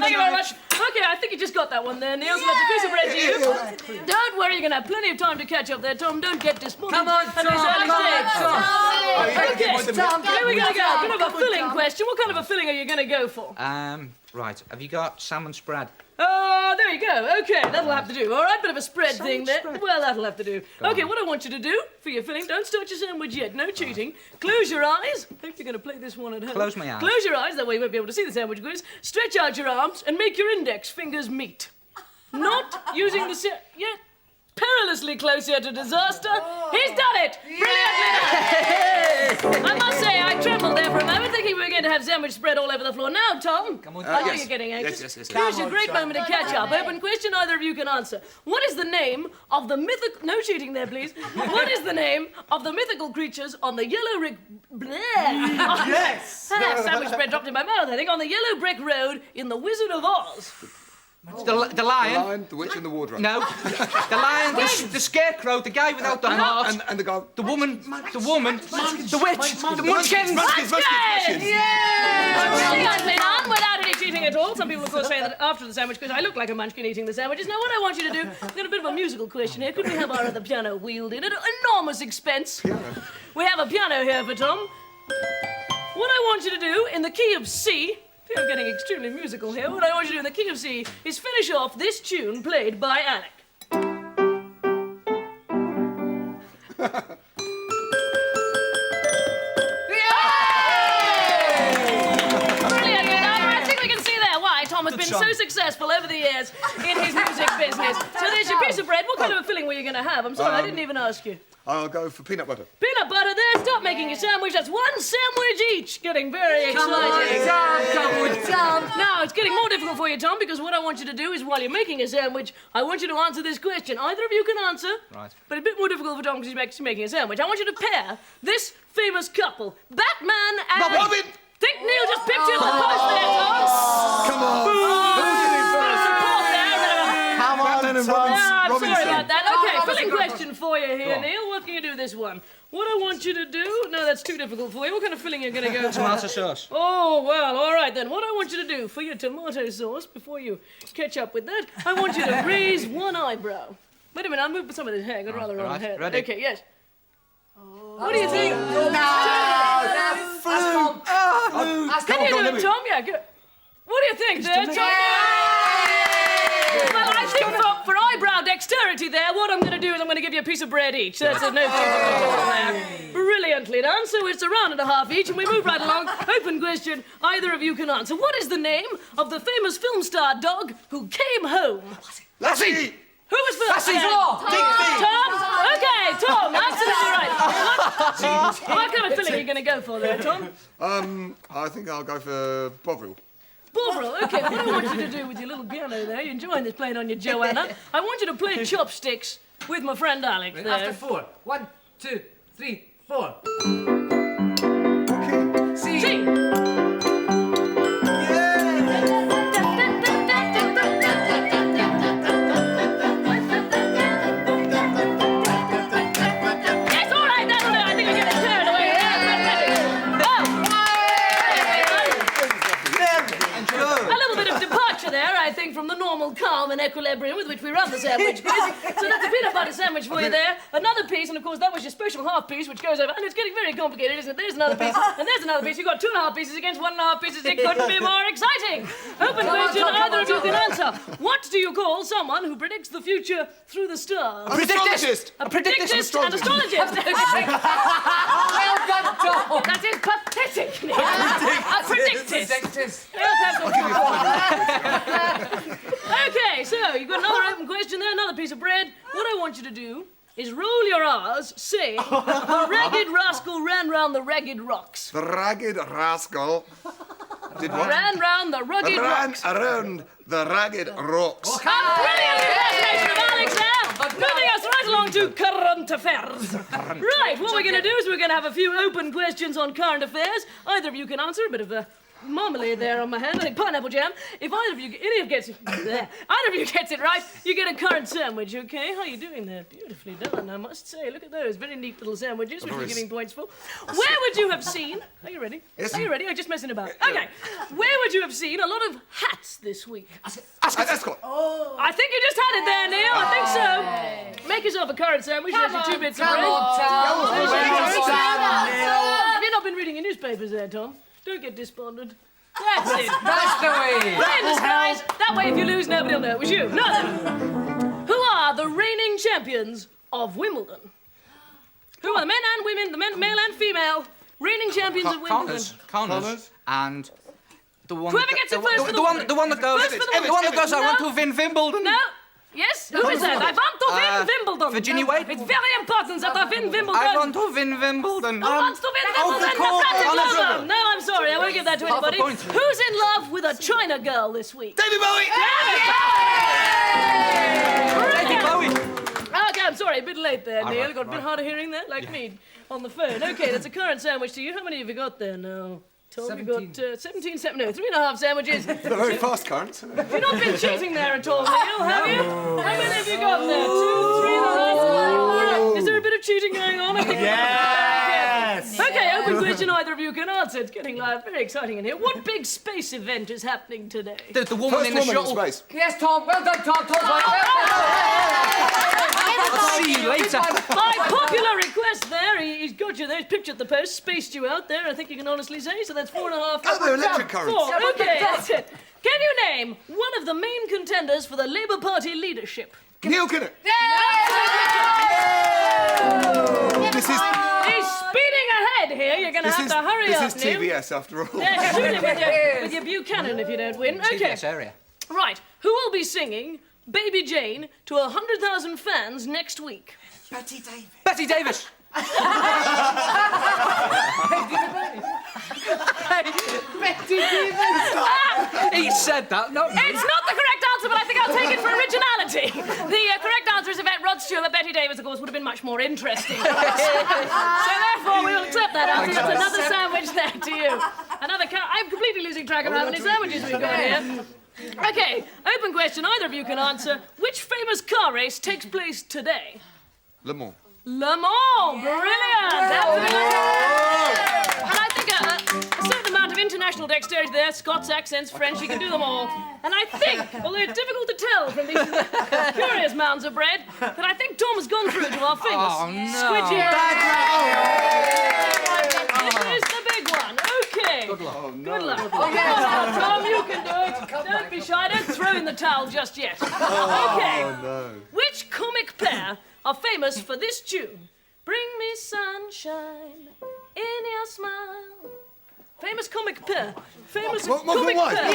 Thank you very much. Okay, I think you just got that one there, Neil. So that's a piece of bread to you. Don't worry, you're going to have plenty of time to catch up there, Tom. Don't get despondent. Come on, at this Tom, early come on, stage. Tom. Okay, here we go. Kind of a filling question. What kind of a filling are you going to go for? Right, have you got salmon spread? Oh, there you go. OK, that'll have to do. All right, bit of a spread thing there. Well, that'll have to do. OK, what I want you to do for your filling, don't start your sandwich yet. No cheating. Close your eyes. I think you're going to play this one at home. Close my eyes. Close your eyes, that way you won't be able to see the sandwich quiz. Stretch out your arms and make your index fingers meet. Not using the... Yet perilously close here to disaster. He's done it! Brilliantly done! I must say, I trembled there for a moment, thinking we were going to have sandwich spread all over the floor. Now, Tom, I know yes. you're getting anxious. Yes. Here's your great moment to catch up. Open question, either of you can answer. What is the name of the mythical... No cheating there, please. What is the name of the mythical creatures on the yellow brick... Yes! Sandwich spread dropped in my mouth, I think. On the yellow brick road in The Wizard of Oz. The lion. The lion, the witch, and the wardrobe. No. The lion, the scarecrow, the guy without the heart. And the guy... The woman, the witch, the munchkins. Munchkins! Yeah! Brilliantly done, without any cheating at all. Some people, of course, say that after the sandwich quiz, I look like a munchkin eating the sandwiches. Now, what I want you to do, I've got a bit of a musical question here. Could we have our other piano wheeled in at enormous expense? We have a piano here for Tom. What I want you to do, in the key of C... I think I'm getting extremely musical here. What I want you to do in the key of C is finish off this tune played by Alec. I think we can see there why Tom has been so successful over the years in his music business. So there's your piece of bread. What kind of a filling were you going to have? I'm sorry, I didn't even ask you. I'll go for peanut butter. Peanut butter there. Stop making your sandwich. That's one sandwich each. Getting very excited. Tom. Now, it's getting more difficult for you, Tom, because what I want you to do is, while you're making a sandwich, I want you to answer this question. Either of you can answer. Right. But a bit more difficult for Tom because he's making a sandwich. I want you to pair this famous couple, Batman and... Robin! Think Neil just picked him up post there, Tom. Come on. Come on, I'm sorry about that. OK, filling question for you here, Neil. What can you do this one? What I want you to do... No, that's too difficult for you. What kind of filling are you going to go for? Tomato sauce. Oh, well, all right then. What I want you to do for your tomato sauce, before you catch up with that, I want you to raise one eyebrow. Wait a minute, I'll move some of this hair. Got rather wrong hair. Ready? OK, yes. What do you think? Can you do it, Tom? Yeah, good. What do you think there, Tom? Well, I think for eyebrow dexterity there, what I'm going to do is I'm going to give you a piece of bread each. That's a no there. Brilliantly done. So it's a round and a half each, and we move right along. Open question, either of you can answer. What is the name of the famous film star dog who came home? Lassie! Who was first? Lassie! Tom! OK, Tom, absolutely right. What kind of filling are you going to go for there, Tom? I think I'll go for Bovril. Bovril, OK, what I want you to do with your little piano there, you're enjoying this playing on your Joanna, I want you to play chopsticks with my friend Alec there. After 4. 1, 2, 3, 4. C. From the normal calm and equilibrium with which we run the sandwich quiz. So that's a peanut butter sandwich for you there. Another piece, and of course that was your special half piece, which goes over, and it's getting very complicated, isn't it? There's another piece, and there's another piece. You've got 2.5 pieces against 1.5 pieces. It couldn't be more exciting. Open question, either of you can answer. What do you call someone who predicts the future through the stars? A predictist! A predictist and astrologist. Well done, Tom. That is pathetic, Nick. A predictist. OK, so you've got another open question there, another piece of bread. What I want you to do is roll your R's, say, the ragged rascal ran round the ragged rocks. The ragged rascal did what? Ran round the rugged rocks. Ran around the ragged rocks. A brilliant impersonation of Alex there. Moving us right along to current affairs. Right, what we're going to do is we're going to have a few open questions on current affairs. Either of you can answer a bit of a marmalade there on my hand, I think pineapple jam. If either of you gets it right, you get a current sandwich, OK? How are you doing there? Beautifully done, I must say. Look at those very neat little sandwiches, which we're giving points for. Where would you have seen... Are you ready? Yes. Are you ready? I'm just messing about. OK. Where would you have seen a lot of hats this week? Ascot. Oh. I think you just had it there, Neil. I think so. Make yourself a current sandwich. There's your 2 bits of bread. Have you not been reading your newspapers there, Tom? Don't get despondent. That's it. That's the way. Friends, guys. That way, if you lose, nobody will know it was you. No. Who are the reigning champions of Wimbledon? Who are the men and women, the men, male and female, reigning champions of Wimbledon? Connors. And the one. Whoever gets it first for the one. The one that goes. First for the The one that goes. I No. want to win Wimbledon. No. Yes? Who is that? I want to win Wimbledon. Virginia Wade. It's very important that I win Wimbledon. I want to win Wimbledon. Who wants to win Wimbledon? That's it, no, I'm sorry. I won't give that to Half a anybody. point. Who's in love with a China girl this week? David Bowie! David Bowie! Okay, I'm sorry, a bit late there, Neil. Got a bit hard of hearing there, like me, on the phone. Okay, that's a currant sandwich to you. How many have you got there now? Tom, you got 17, 3.5 sandwiches. They're very fast currents. You've not been cheating there at all, Neil, have you? How many have you got there? 2, 3.5. Is there a bit of cheating going on? I think Yes! Okay, open question either of you can answer. It's getting live, very exciting in here. What big space event is happening today? The woman in the shuttle. Yes, Tom. Well done, Tom. I'll see you later. By popular request there, he's got you there, he's pictured the post, spaced you out there, I think you can honestly say, so that's 4.5. Oh, they're electric currents. 4, okay, that's it. Can you name one of the main contenders for the Labour Party leadership? Neil Kinnock. This is. He's speeding ahead here, you're going to have to hurry up, This is Neil. TVS after all. Yeah, shoot him with your Buchanan if you don't win. Okay. TVS area. Right, who will be singing Baby Jane to 100,000 fans next week? Betty Davis. Betty Davis. Betty Davis. He said that. No. It's not the correct answer, but I think I'll take it for originality. The correct answer is Yvette Rod-Stewart, but Betty Davis, of course, would have been much more interesting. So therefore, we'll accept that answer. That's another sandwich there to you. I'm completely losing track of how many sandwiches we've got here. Okay, open question. Either of you can answer. Which famous car race takes place today? Le Mans. Le Mans! Brilliant! And I think a certain amount of international dexterity there, Scots accents, French, you can do them all. And I think, although it's difficult to tell from these curious mounds of bread, that I think Tom has gone through to our famous squidgy. This is the big one. Okay. Good luck. Oh, no. Good luck. Come on, Tom, you can do it. Don't be shy. Don't throw in the towel just yet. Okay. Oh, no. Which comic pair are famous for this tune? Bring me sunshine in your smile. Famous comic pair. Famous comic Wise. pair.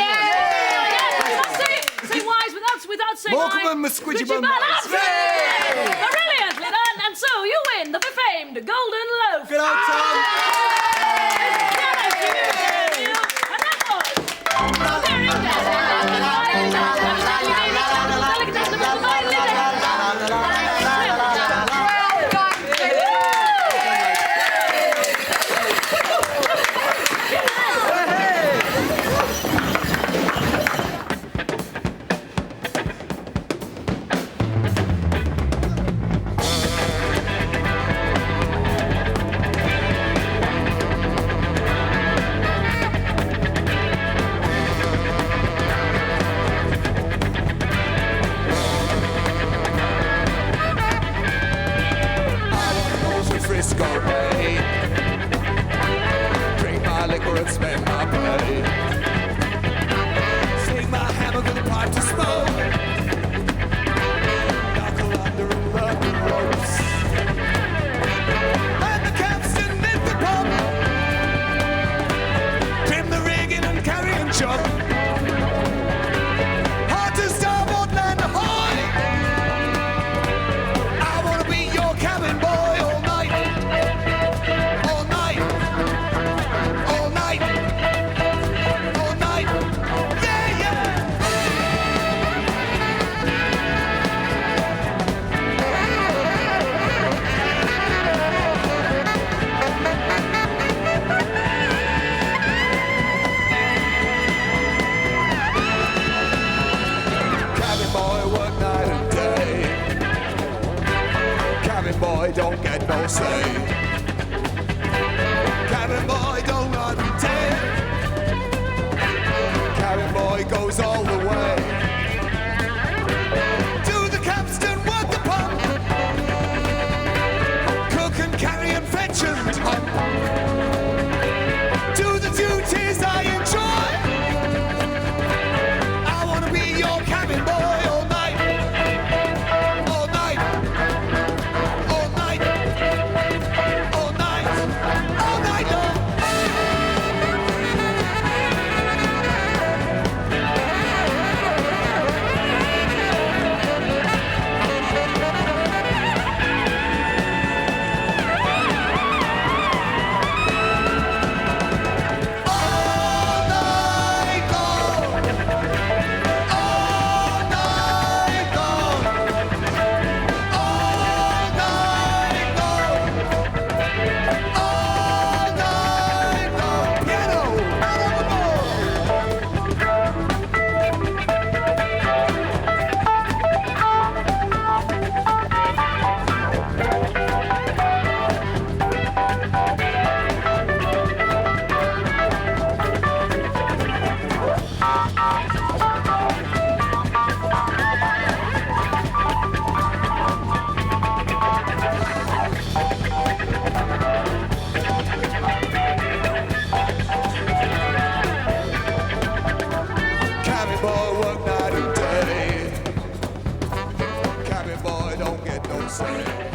Say wise without saying Morecambe I. and Squidgy Bum Wise. Brilliantly done. And so you win the famed golden loaf. Good old Tom. To the duties I enjoy. Sorry.